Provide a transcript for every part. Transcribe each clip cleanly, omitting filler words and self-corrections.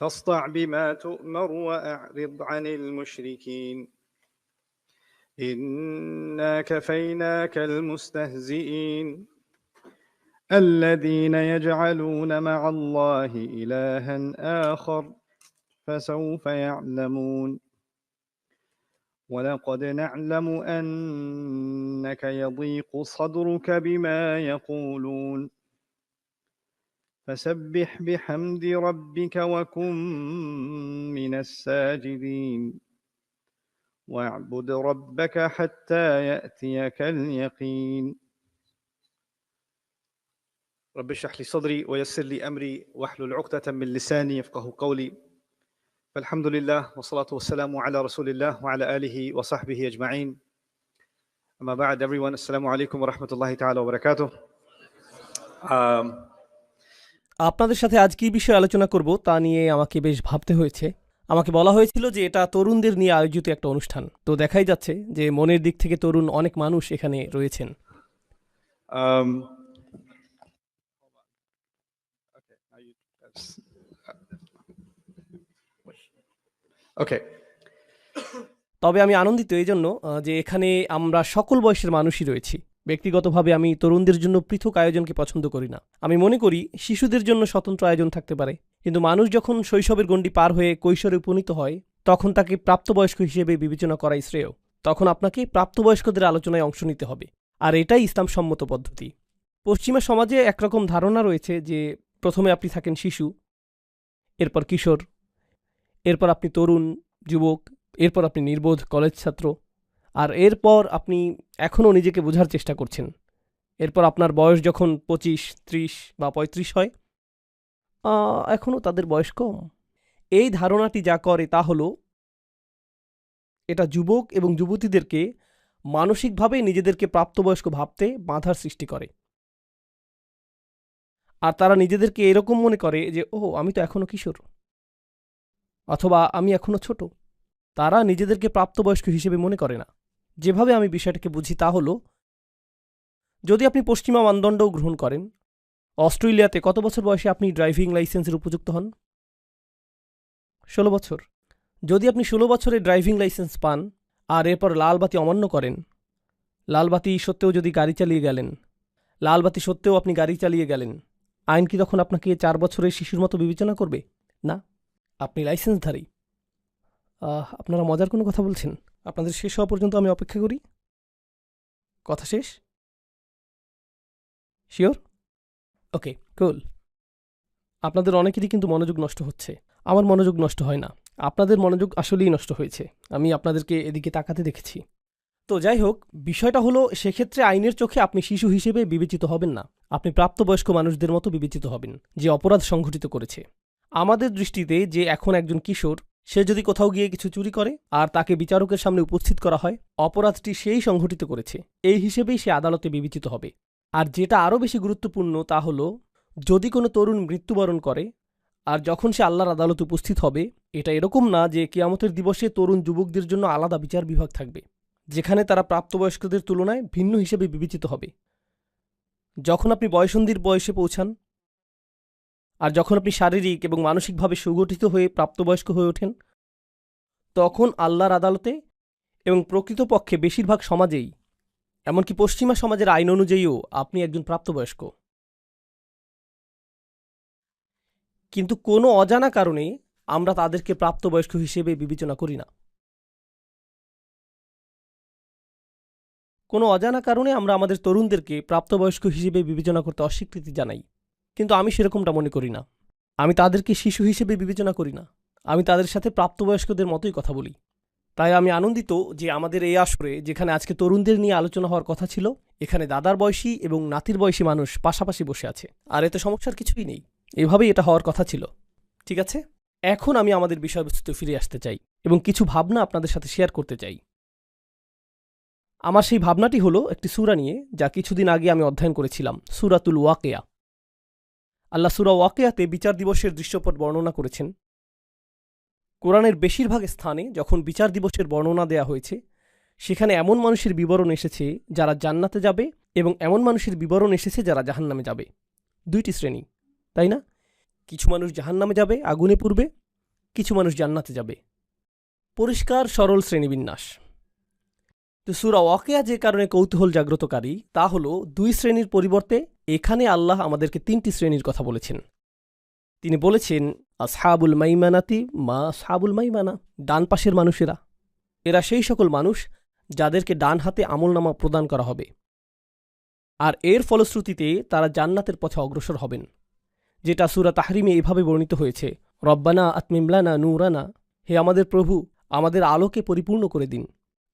فاصدع بما تؤمر وأعرض عن المشركين إنا كفيناك المستهزئين الذين يجعلون مع الله إلها آخر فسوف يعلمون ولقد نعلم أنك يضيق صدرك بما يقولون فسبح بحمد ربك وكن من الساجدين واعبد ربك حتى يأتيك اليقين رب اشرح لي صدري ويسر لي أمري واحلل عقدة من لساني يفقه قولي فالحمد لله والصلاة والسلام على رسول الله وعلى آله وصحبه أجمعين أما بعد everyone السلام عليكم ورحمة الله تعالى وبركاته আপনাদের সাথে আজ কি বিষয়ে আলোচনা করব তা নিয়ে আমাকে বেশ ভাবতে হয়েছে। আমাকে বলা হয়েছিল যে এটা তরুণদের নিয়ে আয়োজিত একটা অনুষ্ঠান, তো দেখাই যাচ্ছে যে মনের দিক থেকে তরুণ অনেক মানুষ এখানে রয়েছেন। তবে আমি আনন্দিত এই জন্য যে এখানে আমরা সকল বয়সের মানুষই রয়েছি। ব্যক্তিগতভাবে আমি তরুণদের জন্য পৃথক আয়োজনকে পছন্দ করি না। আমি মনে করি শিশুদের জন্য স্বতন্ত্র আয়োজন থাকতে পারে, কিন্তু মানুষ যখন শৈশবের গণ্ডি পার হয়ে কৈশোরে উপনীত হয় তখন তাকে প্রাপ্তবয়স্ক হিসেবে বিবেচনা করাই শ্রেয়। তখন আপনাকে প্রাপ্তবয়স্কদের আলোচনায় অংশ নিতে হবে, আর এটাই ইসলাম সম্মত পদ্ধতি। পশ্চিমা সমাজে একরকম ধারণা রয়েছে যে প্রথমে আপনি থাকেন শিশু, এরপর কিশোর, এরপর আপনি তরুণ যুবক, এরপর আপনি নির্বোধ কলেজ ছাত্র, আর এরপর আপনি এখনও নিজেকে বোঝার চেষ্টা করছেন। এরপর আপনার বয়স যখন 25, 30 বা 35 হয়, এখনও তাদের বয়স কম। এই ধারণাটি যা করে তা হলো এটা যুবক এবং যুবতীদেরকে মানসিকভাবে নিজেদেরকে প্রাপ্তবয়স্ক ভাবতে বাধার সৃষ্টি করে, আর তারা নিজেদেরকে এরকম মনে করে যে আমি তো এখনও কিশোর, অথবা আমি এখনও ছোট। তারা নিজেদেরকে প্রাপ্তবয়স্ক হিসেবে মনে করে না। যেভাবে আমি বিষয়টাকে বুঝি তা হলো, যদি আপনি পশ্চিমা মানদণ্ডও গ্রহণ করেন, অস্ট্রেলিয়াতে কত বছর বয়সে আপনি ড্রাইভিং লাইসেন্সের উপযুক্ত হন? 16 বছর। যদি আপনি 16 বছরে ড্রাইভিং লাইসেন্স পান আর এরপর লালবাতি অমান্য করেন, লালবাতি সত্ত্বেও যদি গাড়ি চালিয়ে গেলেন, লালবাতি সত্ত্বেও আপনি গাড়ি চালিয়ে গেলেন, আইন কি তখন আপনাকে 4 বছরের শিশুর মতো বিবেচনা করবে? না, আপনি লাইসেন্সধারী। আপনারা মজার কোনো কথা বলছেন? আপনাদের শেষ হওয়া পর্যন্ত আমি অপেক্ষা করি। কথা শেষ? শিওর? ওকে, কুল। আপনাদের অনেকেরই কিন্তু মনোযোগ নষ্ট হচ্ছে। আমার মনোযোগ নষ্ট হয় না, আপনাদের মনোযোগ আসলেই নষ্ট হয়েছে। আমি আপনাদেরকে এদিকে তাকাতে দেখেছি। তো যাই হোক, বিষয়টা হলো সেক্ষেত্রে আইনের চোখে আপনি শিশু হিসেবে বিবেচিত হবেন না, আপনি প্রাপ্তবয়স্ক মানুষদের মতো বিবেচিত হবেন যে অপরাধ সংঘটিত করেছে। আমাদের দৃষ্টিতে যে এখন একজন কিশোর, সে যদি কোথাও গিয়ে কিছু চুরি করে আর তাকে বিচারকের সামনে উপস্থিত করা হয়, অপরাধটি সেই সংঘটিত করেছে এই হিসেবেই সে আদালতে বিবেচিত হবে। আর যেটা আরও বেশি গুরুত্বপূর্ণ তা হলো, যদি কোনো তরুণ মৃত্যুবরণ করে আর যখন সে আল্লাহর আদালতে উপস্থিত হবে, এটা এরকম না যে কিয়ামতের দিবসে তরুণ যুবকদের জন্য আলাদা বিচার বিভাগ থাকবে, যেখানে তারা প্রাপ্তবয়স্কদের তুলনায় ভিন্ন হিসেবে বিবেচিত হবে। যখন আপনি বয়সন্ধির বয়সে পৌঁছান আর যখন আপনি শারীরিক এবং মানসিকভাবে সুগঠিত হয়ে প্রাপ্তবয়স্ক হয়ে ওঠেন, তখন আল্লাহর আদালতে এবং প্রকৃতপক্ষে বেশিরভাগ সমাজেই, এমনকি পশ্চিমা সমাজের আইন অনুযায়ীও, আপনি একজন প্রাপ্তবয়স্ক। কিন্তু কোনো অজানা কারণে আমরা তাদেরকে প্রাপ্তবয়স্ক হিসেবে বিবেচনা করি না। কোনো অজানা কারণে আমরা আমাদের তরুণদেরকে প্রাপ্তবয়স্ক হিসেবে বিবেচনা করতে অস্বীকৃতি জানাই। কিন্তু আমি সেরকমটা মনে করি না। আমি তাদেরকে শিশু হিসেবে বিবেচনা করি না, আমি তাদের সাথে প্রাপ্তবয়স্কদের মতোই কথা বলি। তাই আমি আনন্দিত যে আমাদের এই আসরে, যেখানে আজকে তরুণদের নিয়ে আলোচনা হওয়ার কথা ছিল, এখানে দাদার বয়সী এবং নাতির বয়সী মানুষ পাশাপাশি বসে আছে। আর এতে সমস্যার কিছুই নেই, এভাবেই এটা হওয়ার কথা ছিল। ঠিক আছে, এখন আমি আমাদের বিষয়বস্তুতে ফিরে আসতে চাই এবং কিছু ভাবনা আপনাদের সাথে শেয়ার করতে চাই। আমার সেই ভাবনাটি হলো একটি সূরা নিয়ে, যা কিছুদিন আগে আমি অধ্যয়ন করেছিলাম, সূরাতুল ওয়াকিয়া। আল্লাহ সূরা ওয়াকিয়াতে বিচার দিবসের দৃশ্যপট বর্ণনা করেছেন। কোরআনের বেশিরভাগ স্থানে যখন বিচার দিবসের বর্ণনা দেয়া হয়েছে, সেখানে এমন মানুষের বিবরণ এসেছে যারা জান্নাতে যাবে এবং এমন মানুষের বিবরণ এসেছে যারা জাহান্নামে যাবে। দুইটি শ্রেণী, তাই না? কিছু মানুষ জাহান্নামে যাবে, আগুনে পুড়বে, কিছু মানুষ জান্নাতে যাবে। পরিষ্কার সরল শ্রেণীবিন্যাস। তো সূরা ওয়াকিয়া যে কারণে কৌতূহল জাগ্রতকারী তা হল 2 শ্রেণীর পরিবর্তে এখানে আল্লাহ আমাদেরকে 3টি শ্রেণীর কথা বলেছেন। তিনি বলেছেন আসহাবুল মাইমানাতি মা আসহাবুল মাইমানা, ডান পাশের মানুষেরা। এরা সেই সকল মানুষ যাদেরকে ডান হাতে আমলনামা প্রদান করা হবে, আর এর ফলশ্রুতিতে তারা জান্নাতের পথে অগ্রসর হবেন, যেটা সূরা তাহরিমে এভাবে বর্ণিত হয়েছে, রব্বানা আতমিম লানা নূরানা, হে আমাদের প্রভু, আমাদের আলোকে পরিপূর্ণ করে দিন,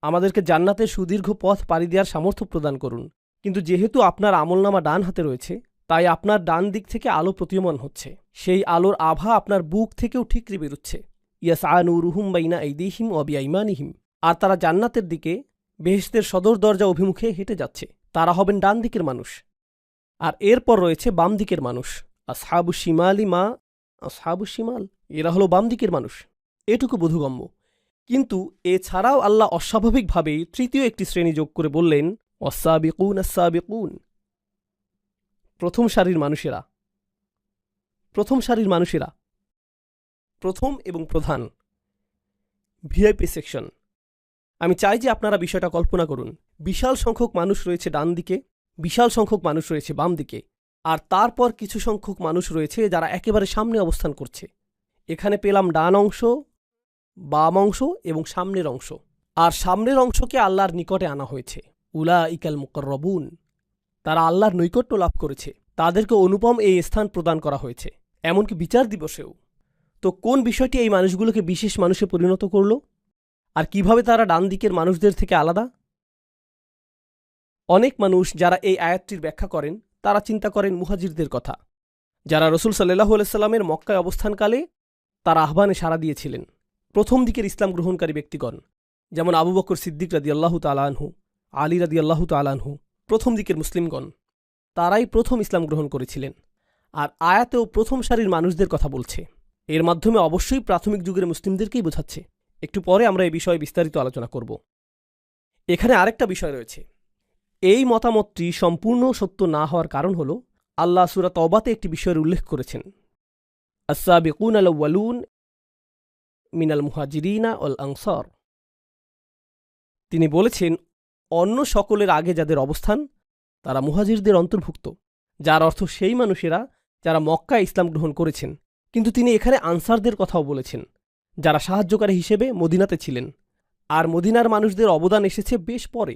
আমাদেরকে জান্নাতের সুদীর্ঘ পথ পাড়ি দেওয়ার সামর্থ্য প্রদান করুন। কিন্তু যেহেতু আপনার আমলনামা ডান হাতে রয়েছে, তাই আপনার ডান দিক থেকে আলো প্রতীয়মান হচ্ছে, সেই আলোর আভা আপনার বুক থেকেও ঠিকরে বেরুচ্ছে। ইয়াসআ নূরুহুম বাইনা আইদিহিম ওয়া বিআইমানিহিম, আর তারা জান্নাতের দিকে বেহেশতের সদর দরজা অভিমুখে হেঁটে যাচ্ছে। তারা হবেন ডান দিকের মানুষ। আর এরপর রয়েছে বাম দিকের মানুষ, আসহাবু শিমালি মা আসহাবু শিমাল, এরা হলো বাম দিকের মানুষ। এটুকু বোধগম্য। কিন্তু এছাড়াও আল্লাহ অস্বাভাবিকভাবে তৃতীয় একটি শ্রেণী যোগ করে বললেন, ওয়াসাবিকুন আসসাবিকুন, প্রথম সারির মানুষেরা। প্রথম সারির মানুষেরা, প্রথম এবং প্রধান, ভিআইপি সেকশন। আমি চাই যে আপনারা বিষয়টা কল্পনা করুন। বিশাল সংখ্যক মানুষ রয়েছে ডান দিকে, বিশাল সংখ্যক মানুষ রয়েছে বাম দিকে, আর তারপর কিছু সংখ্যক মানুষ রয়েছে যারা একেবারে সামনে অবস্থান করছে। এখানে পেলাম ডান অংশ, বাম অংশ এবং সামনের অংশ। আর সামনের অংশকে আল্লাহর নিকটে আনা হয়েছে, উলাইকাল মুকাররাবুন, তারা আল্লাহর নৈকট্য লাভ করেছে, তাদেরকে অনুপম এই স্থান প্রদান করা হয়েছে, এমনকি বিচার দিবসেও। তো কোন বিষয়টি এই মানুষগুলোকে বিশেষ মানুষে পরিণত করল, আর কিভাবে তারা ডান দিকের মানুষদের থেকে আলাদা? অনেক মানুষ যারা এই আয়াতটির ব্যাখ্যা করেন তারা চিন্তা করেন মুহাজিরদের কথা, যারা রাসূল সাল্লাল্লাহু আলাইহি সাল্লামের মক্কায় অবস্থানকালে তার আহ্বানে সাড়া দিয়েছিলেন। প্রথম দিকের ইসলাম গ্রহণকারী ব্যক্তিগণ, যেমন আবু বকর সিদ্দিক রাদিয়াল্লাহু তাআলা আনহু, আলী রাদিয়াল্লাহু তাআলা আনহু, প্রথম দিকের মুসলিমগণ, তারাই প্রথম ইসলাম গ্রহণ করেছিলেন। আর আয়াতেও প্রথম সারির মানুষদের কথা বলছে। এর মাধ্যমে অবশ্যই প্রাথমিক যুগের মুসলিমদেরকেই বোঝাচ্ছে। একটু পরে আমরা এই বিষয়ে বিস্তারিত আলোচনা করব। এখানে আরেকটা বিষয় রয়েছে। এই মতামতটি সম্পূর্ণ সত্য না হওয়ার কারণ হল, আল্লাহ সূরা তওবাতে একটি বিষয়ের উল্লেখ করেছেন, আস-সাবিকুনাল আউয়ালুন মিনাল মুহাজিরিনা ওয়াল আনসার। তিনি বলেছেন, অন্য সকলের আগে যাদের অবস্থান তারা মুহাজিরদের অন্তর্ভুক্ত, যার অর্থ সেই মানুষেরা যারা মক্কায় ইসলাম গ্রহণ করেছেন। কিন্তু তিনি এখানে আনসারদের কথাও বলেছেন, যারা সাহায্যকারী হিসেবে মদিনাতে ছিলেন, আর মদিনার মানুষদের অবদান এসেছে বেশ পরে।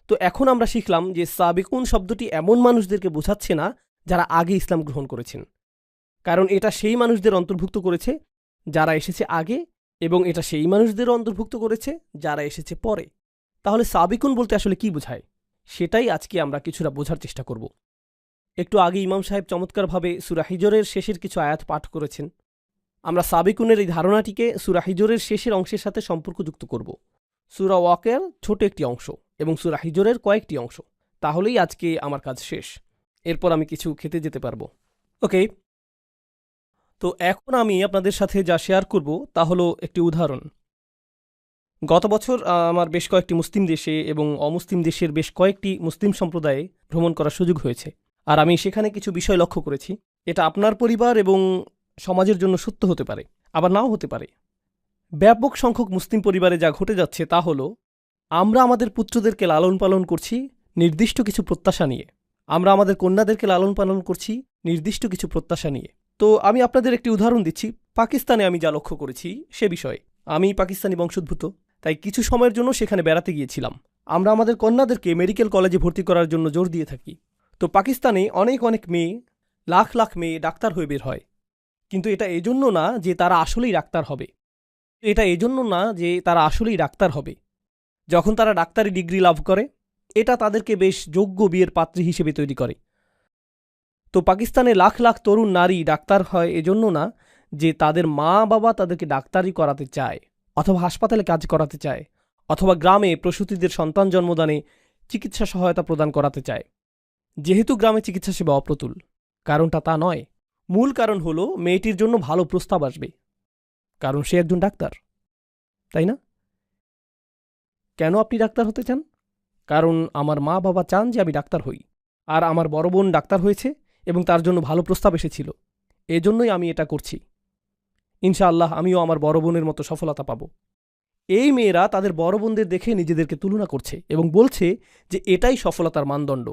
তো এখন আমরা শিখলাম যে সাবিকুন শব্দটি এমন মানুষদেরকে বোঝাচ্ছে না যারা আগে ইসলাম গ্রহণ করেছেন, কারণ এটা সেই মানুষদের অন্তর্ভুক্ত করেছে যারা এসেছে আগে, এবং এটা সেই মানুষদেরও অন্তর্ভুক্ত করেছে যারা এসেছে পরে। তাহলে সাবিকুন বলতে আসলে কি বোঝায়, সেটাই আজকে আমরা কিছুটা বোঝার চেষ্টা করব। একটু আগে ইমাম সাহেব চমৎকারভাবে সূরা হিজরের শেষের কিছু আয়াত পাঠ করেছেন। আমরা সাবিকুনের এই ধারণাটিকে সূরা হিজরের শেষের অংশের সাথে সম্পর্কযুক্ত করব, সূরা ওয়াকিয়ার ছোট একটি অংশ এবং সূরা হিজরের কয়েকটি অংশ। তাহলেই আজকে আমার কাজ শেষ। এরপর আমি কিছু খেতে যেতে পারবো। ওকে, তো এখন আমি আপনাদের সাথে যা শেয়ার করব তা হলো একটি উদাহরণ। গত বছর আমার বেশ কয়েকটি মুসলিম দেশে এবং অমুসলিম দেশের বেশ কয়েকটি মুসলিম সম্প্রদায়ে ভ্রমণ করার সুযোগ হয়েছে। আর আমি সেখানে কিছু বিষয় লক্ষ্য করেছি। এটা আপনার পরিবার এবং সমাজের জন্য সত্য হতে পারে, আবার নাও হতে পারে। ব্যাপক সংখ্যক মুসলিম পরিবারে যা ঘটে যাচ্ছে তা হলো, আমরা আমাদের পুত্রদেরকে লালন পালন করছি নির্দিষ্ট কিছু প্রত্যাশা নিয়ে, আমরা আমাদের কন্যাদেরকে লালন পালন করছি নির্দিষ্ট কিছু প্রত্যাশা নিয়ে। তো আমি আপনাদের একটি উদাহরণ দিচ্ছি। পাকিস্তানে আমি যা লক্ষ্য করেছি সে বিষয়ে। আমি পাকিস্তানি বংশোদ্ভূত, তাই কিছু সময়ের জন্য সেখানে বেড়াতে গিয়েছিলাম। আমরা আমাদের কন্যাদেরকে মেডিকেল কলেজে ভর্তি করার জন্য জোর দিয়ে থাকি। তো পাকিস্তানে অনেক অনেক মেয়ে, লাখ লাখ মেয়ে ডাক্তার হয়ে বের হয়। কিন্তু এটা এজন্য না যে তারা আসলেই ডাক্তার হবে। যখন তারা ডাক্তারি ডিগ্রি লাভ করে, এটা তাদেরকে বেশ যোগ্য বিয়ের পাত্রী হিসেবে তৈরি করে। তো পাকিস্তানে লাখ লাখ তরুণ নারী ডাক্তার হয় এজন্য না যে তাদের মা বাবা তাদেরকে ডাক্তারি করাতে চায়, অথবা হাসপাতালে কাজ করাতে চায়, অথবা গ্রামে প্রসূতিদের সন্তান জন্মদানে চিকিৎসা সহায়তা প্রদান করাতে চায়। যেহেতু গ্রামে চিকিৎসা সেবা অপ্রতুল, কারণটা তা নয়। মূল কারণ হলো মেয়েটির জন্য ভালো প্রস্তাব আসবে, কারণ সে একজন ডাক্তার, তাই না? কেন আপনি ডাক্তার হতে চান? কারণ আমার মা বাবা চান যে আমি ডাক্তার হই, আর আমার বড় বোন ডাক্তার হয়েছে এবং তার জন্য ভালো প্রস্তাব এসেছিল, এজন্যই আমি এটা করছি। ইনশাআল্লাহ আমিও আমার বড় বোনের মতো সফলতা পাব। এই মেয়েরা তাদের বড় বোনদের দেখে নিজেদেরকে তুলনা করছে এবং বলছে যে এটাই সফলতার মানদণ্ড,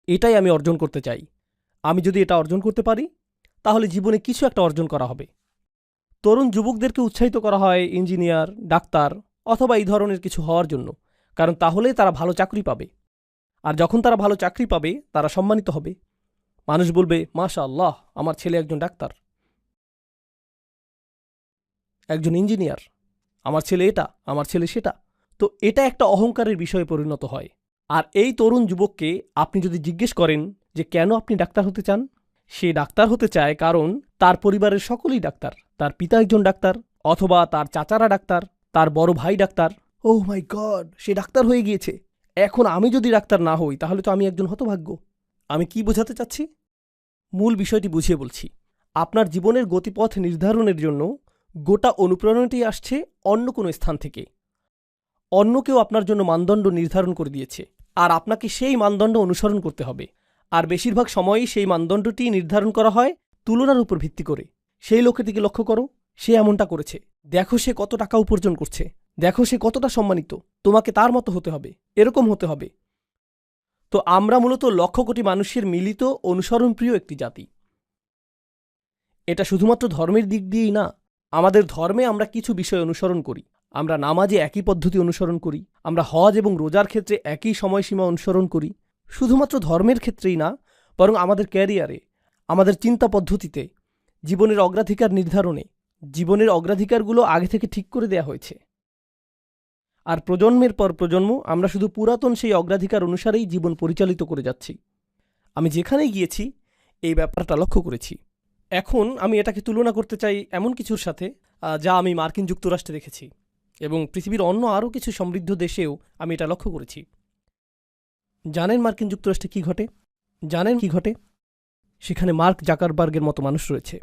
এটাই আমি অর্জন করতে চাই। আমি যদি এটা অর্জন করতে পারি তাহলে জীবনে কিছু একটা অর্জন করা হবে। তরুণ যুবকদেরকে উৎসাহিত করা হয় ইঞ্জিনিয়ার, ডাক্তার অথবা এই ধরনের কিছু হওয়ার জন্য, কারণ তাহলে তারা ভালো চাকরি পাবে। আর যখন তারা ভালো চাকরি পাবে তারা সম্মানিত হবে। মানুষ বলবে, মাশাআল্লাহ, আমার ছেলে একজন ডাক্তার, একজন ইঞ্জিনিয়ার, আমার ছেলে এটা, আমার ছেলে সেটা। তো এটা একটা অহংকারের বিষয়ে পরিণত হয়। আর এই তরুণ যুবককে আপনি যদি জিজ্ঞেস করেন যে কেন আপনি ডাক্তার হতে চান, সে ডাক্তার হতে চায় কারণ তার পরিবারের সকলেই ডাক্তার। তার পিতা একজন ডাক্তার, অথবা তার চাচারা ডাক্তার, তার বড় ভাই ডাক্তার। ওহ মাই গড, সে ডাক্তার হয়ে গিয়েছে। এখন আমি যদি ডাক্তার না হই তাহলে তো আমি একজন হতভাগ্য। আমি কি বোঝাতে চাচ্ছি? মূল বিষয়টি বুঝিয়ে বলছি। আপনার জীবনের গতিপথ নির্ধারণের জন্য গোটা অনুপ্রেরণাটি আসছে অন্য কোনো স্থান থেকে। অন্য কেউ আপনার জন্য মানদণ্ড নির্ধারণ করে দিয়েছে, আর আপনাকে সেই মানদণ্ড অনুসরণ করতে হবে। আর বেশিরভাগ সময়ই সেই মানদণ্ডটি নির্ধারণ করা হয় তুলনার উপর ভিত্তি করে। সেই লোকের দিকে লক্ষ্য করো, সে এমনটা করেছে, দেখো সে কত টাকা উপার্জন করছে, দেখো সে কতটা সম্মানিত, তোমাকে তার মতো হতে হবে, এরকম হতে হবে। তো আমরা মূলত লক্ষ কোটি মানুষের মিলিত অনুসরণপ্রিয় একটি জাতি। এটা শুধুমাত্র ধর্মের দিক দিয়েই না, আমাদের ধর্মে আমরা কিছু বিষয় অনুসরণ করি। আমরা নামাজে একই পদ্ধতি অনুসরণ করি, আমরা হজ এবং রোজার ক্ষেত্রে একই সময়সীমা অনুসরণ করি। শুধুমাত্র ধর্মের ক্ষেত্রেই না, বরং আমাদের ক্যারিয়ারে, আমাদের চিন্তা পদ্ধতিতে, জীবনের অগ্রাধিকার নির্ধারণে, জীবনের অগ্রাধিকারগুলো আগে থেকে ঠিক করে দেয়া হয়েছে। আর প্রজন্মের পর প্রজন্ম আমরা শুধু পুরাতন সেই অগ্রাধিকার অনুসারেই জীবন পরিচালিত করে যাচ্ছি। আমি যেখানেই গিয়েছি এই ব্যাপারটা লক্ষ্য করেছি। এখন আমি এটাকে তুলনা করতে চাই এমন কিছুর সাথে যা আমি মার্কিন যুক্তরাষ্ট্রে দেখেছি, এবং পৃথিবীর অন্য আরও কিছু সমৃদ্ধ দেশেও আমি এটা লক্ষ্য করেছি। জানেন মার্কিন যুক্তরাষ্ট্রে কী ঘটে? জানেন কি ঘটে? সেখানে মার্ক জাকারবার্গের মতো মানুষ রয়েছে,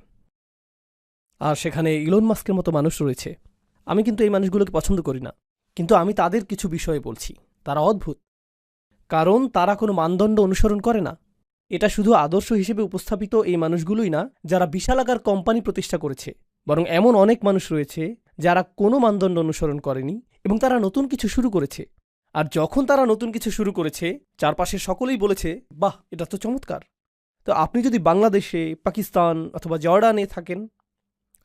আর সেখানে ইলন মাস্কের মতো মানুষ রয়েছে। আমি কিন্তু এই মানুষগুলোকে পছন্দ করি না, কিন্তু আমি তাদের কিছু বিষয়ে বলছি। তারা অদ্ভুত, কারণ তারা কোনো মানদণ্ড অনুসরণ করে না। এটা শুধু আদর্শ হিসেবে উপস্থাপিত এই মানুষগুলোই না যারা বিশালাকার কোম্পানি প্রতিষ্ঠা করেছে, বরং এমন অনেক মানুষ রয়েছে যারা কোনো মানদণ্ড অনুসরণ করেনি এবং তারা নতুন কিছু শুরু করেছে। আর যখন তারা নতুন কিছু শুরু করেছে, চারপাশের সকলেই বলেছে, বাহ, এটা তো চমৎকার। তো আপনি যদি বাংলাদেশে, পাকিস্তান অথবা জর্ডানে থাকেন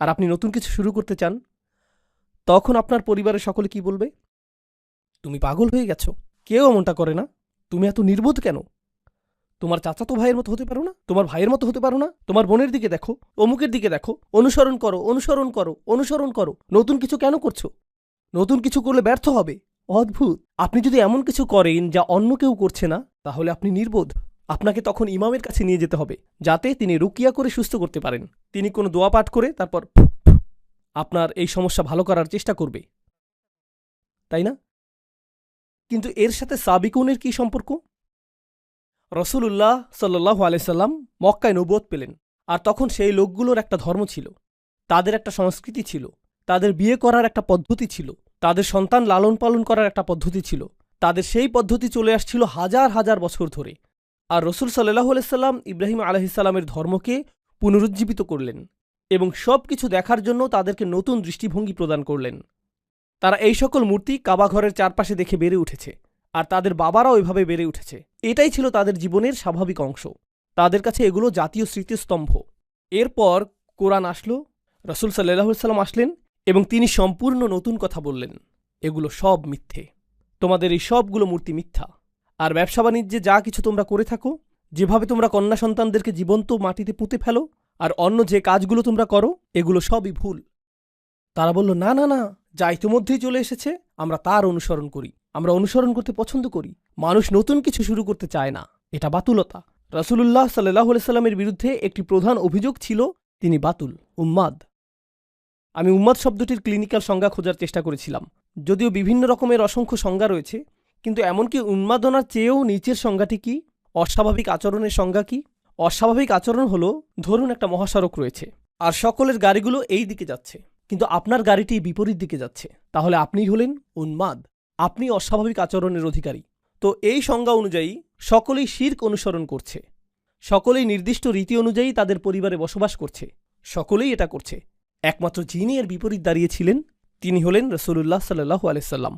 আর আপনি নতুন কিছু শুরু করতে চান, তখন আপনার পরিবারের সকলে কি বলবে? তুমি পাগল হয়ে গেছো, কেউ এমনটা করে না, তুমি এত নির্বোধ কেন? তোমার চাচাতো ভাইয়ের মতো হতে পারো না? তোমার ভাইয়ের মতো হতে পারো না? তোমার বোনের দিকে দেখো, অমুকের দিকে দেখো, অনুসরণ করো, অনুসরণ করো, অনুসরণ করো। নতুন কিছু কেন করছো? নতুন কিছু করলে ব্যর্থ হবে। অদ্ভুত। আপনি যদি এমন কিছু করেন যা অন্য কেউ করছে না, তাহলে আপনি নির্বোধ। আপনাকে তখন ইমামের কাছে নিয়ে যেতে হবে, যাতে তিনি রুকিয়া করে সুস্থ করতে পারেন। তিনি কোনো দোয়া পাঠ করে তারপর আপনার এই সমস্যা ভালো করার চেষ্টা করবে, তাই না? কিন্তু এর সাথে সাবিকুনের কি সম্পর্ক? রসুলুল্লাহ সাল্লাল্লাহু আলাইহি সাল্লাম মক্কায় নবুয়ত পেলেন, আর তখন সেই লোকগুলোর একটা ধর্ম ছিল, তাদের একটা সংস্কৃতি ছিল, তাদের বিয়ে করার একটা পদ্ধতি ছিল, তাদের সন্তান লালন পালন করার একটা পদ্ধতি ছিল। তাদের সেই পদ্ধতি চলে আসছিল হাজার হাজার বছর ধরে। আর রসুল সাল্লাল্লাহু আলাইহি সাল্লাম ইব্রাহিম আলাইহিস সালামের ধর্মকে পুনরুজ্জীবিত করলেন এবং সব কিছু দেখার জন্য তাদেরকে নতুন দৃষ্টিভঙ্গি প্রদান করলেন। তারা এই সকল মূর্তি কাবা ঘরের চারপাশে দেখে বেড়ে উঠেছে, আর তাদের বাবারাও এভাবে বেড়ে উঠেছে। এটাই ছিল তাদের জীবনের স্বাভাবিক অংশ। তাদের কাছে এগুলো জাতীয় স্মৃতিস্তম্ভ। এরপর কোরআন আসলো, রসুল সাল্লাল্লাহু আলাইহি সাল্লাম আসলেন এবং তিনি সম্পূর্ণ নতুন কথা বললেন, এগুলো সব মিথ্যে, তোমাদের এই সবগুলো মূর্তি মিথ্যা। আর ব্যবসা বাণিজ্যে যা কিছু তোমরা করে থাকো, যেভাবে তোমরা কন্যা সন্তানদেরকে জীবন্ত মাটিতে পুঁতে ফেলো, আর অন্য যে কাজগুলো তোমরা করো, এগুলো সবই ভুল। তারা বলল, না না না, যা ইতিমধ্যেই চলে এসেছে আমরা তার অনুসরণ করি, আমরা অনুসরণ করতে পছন্দ করি। মানুষ নতুন কিছু শুরু করতে চায় না, এটা বাতুলতা। রাসূলুল্লাহ সাল্লাল্লাহু আলাইহি সাল্লামের বিরুদ্ধে একটি প্রধান অভিযোগ ছিল তিনি বাতুল, উম্মাদ। আমি উম্মাদ শব্দটির ক্লিনিক্যাল সংজ্ঞা খোঁজার চেষ্টা করেছিলাম, যদিও বিভিন্ন রকমের অসংখ্য সংজ্ঞা রয়েছে, কিন্তু এমনকি উন্মাদনার চেয়েও নিচের সংজ্ঞাটি কি? অস্বাভাবিক আচরণের সংজ্ঞা কি? অস্বাভাবিক আচরণ হলো, ধরুন একটা মহাসড়ক রয়েছে আর সকলের গাড়িগুলো এই দিকে যাচ্ছে, কিন্তু আপনার গাড়িটি বিপরীত দিকে যাচ্ছে, তাহলে আপনি হলেন উন্মাদ, আপনি অস্বাভাবিক আচরণের অধিকারী। তো এই সংজ্ঞা অনুযায়ী সকলেই শিরক অনুসরণ করছে, সকলেই নির্দিষ্ট রীতি অনুযায়ী তাদের পরিবারে বসবাস করছে, সকলেই এটা করছে, একমাত্র যিনি এর বিপরীত দাঁড়িয়েছিলেন তিনি হলেন রাসূলুল্লাহ সাল্লাল্লাহু আলাইহি সাল্লাম।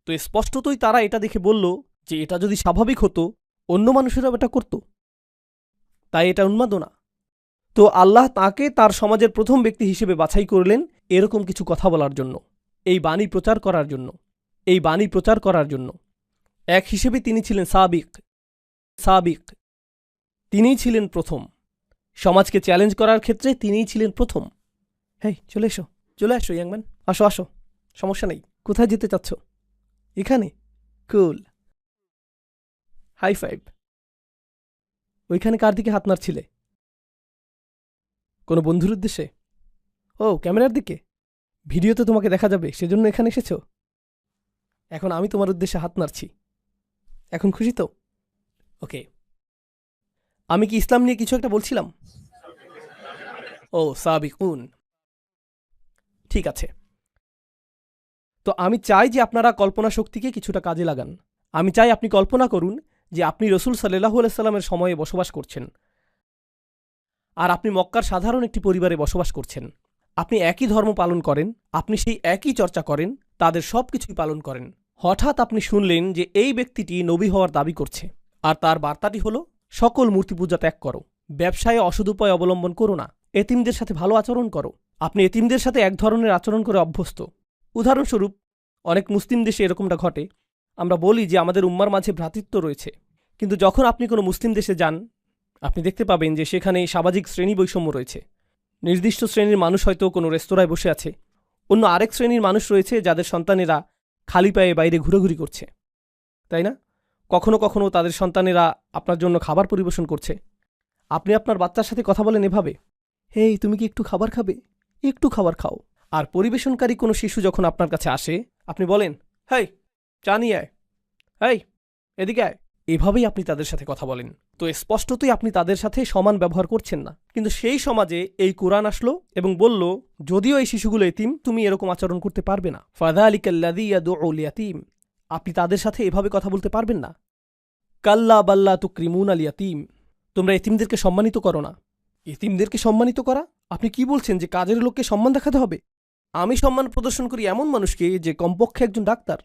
তো স্পষ্টতই তারা এটা দেখে বলল যে এটা যদি স্বাভাবিক হতো অন্য মানুষেরাও এটা করত, তাই এটা উন্মাদনা। তো আল্লাহ তাকে তার সমাজের প্রথম ব্যক্তি হিসেবে বাছাই করলেন এরকম কিছু কথা বলার জন্য, এই বাণী প্রচার করার জন্য, এই বাণী প্রচার করার জন্য। এক হিসেবে তিনি ছিলেন সাবিক, তিনিই ছিলেন প্রথম। সমাজকে চ্যালেঞ্জ করার ক্ষেত্রে তিনিই ছিলেন প্রথম। হেই, চলে আসো ইয়াংম্যান, আসো, সমস্যা নেই। কোথায় যেতে চাচ্ছ? এখানে? কুল, হাই ফাইভ। ওইখানে কার দিকে হাত নাড়ছিলে? কোনো বন্ধুর উদ্দেশ্যে? ও, ক্যামেরার দিকে? ভিডিওতে তোমাকে দেখা যাবে সেজন্য এখানে এসেছ? এখন আমি তোমার উদ্দেশ্যে হাত নাড়ছি, এখন খুশি তো? ওকে, আমি কি ইসলাম নিয়ে কিছু একটা বলছিলাম? ও, সাবিকুন, ঠিক আছে। তো আমি চাই যে আপনারা কল্পনা শক্তিকে কিছুটা কাজে লাগান। আমি চাই আপনি কল্পনা করুন যে আপনি রসুল সাল্লাল্লাহু আলাইহি সাল্লামের সময়ে বসবাস করছেন, আর আপনি মক্কার সাধারণ একটি পরিবারে বসবাস করছেন। আপনি একই ধর্ম পালন করেন, আপনি সেই একই চর্চা করেন, তাদের সব কিছুই পালন করেন। হঠাৎ আপনি শুনলেন যে এই ব্যক্তিটি নবী হওয়ার দাবি করছে, আর তার বার্তাটি হল সকল মূর্তি পূজা ত্যাগ করো, ব্যবসায়ে অসদুপায় অবলম্বন করো না, এতিমদের সাথে ভালো আচরণ করো। আপনি এতিমদের সাথে এক ধরনের আচরণ করে অভ্যস্ত। উদাহরণস্বরূপ, অনেক মুসলিম দেশে এরকমটা ঘটে। আমরা বলি যে আমাদের উম্মার মাঝে ভ্রাতৃত্ব রয়েছে, কিন্তু যখন আপনি কোনো মুসলিম দেশে যান আপনি দেখতে পাবেন যে সেখানে সামাজিক শ্রেণী বৈষম্য রয়েছে। নির্দিষ্ট শ্রেণীর মানুষ হয়তো কোনো রেস্তোরাঁয় বসে আছে, অন্য আরেক শ্রেণীর মানুষ রয়েছে যাদের সন্তানেরা খালি পায়ে বাইরে ঘুরাঘুরি করছে, তাই না? কখনো কখনো তাদের সন্তানেরা আপনার জন্য খাবার পরিবেশন করছে। আপনি আপনার বাচ্চার সাথে কথা বলেন এভাবে, হেই, তুমি কি একটু খাবার খাবে? একটু খাবার খাও। আর পরিবেশনকারী কোনো শিশু যখন আপনার কাছে আসে আপনি বলেন, হেই, চা নিয়ে আয়, হেই, এদিকে আয়। এভাবেই আপনি তাদের সাথে কথা বলেন। তো স্পষ্টতই আপনি তাদের সাথে সমান ব্যবহার করছেন না। কিন্তু সেই সমাজে এই কোরআন আসলো এবং বলল, যদিও এই শিশুগুলো এতিম, তুমি এরকম আচরণ করতে পারবে না। ফাযালিকাল্লাযী ইয়াদউল ইয়াতীম, আপনি তাদের সাথে এভাবে কথা বলতে পারবেন না। কাল্লা বাল্লা তুকরিমুনাল ইয়াতীম, তোমরা এতিমদেরকে সম্মানিত করো না। এতিমদেরকে সম্মানিত করা? আপনি কি বলছেন যে কাজের লোককে সম্মান দেখাতে হবে? আমি সম্মান প্রদর্শন করি এমন মানুষকে যে কমপক্ষে একজন ডাক্তার,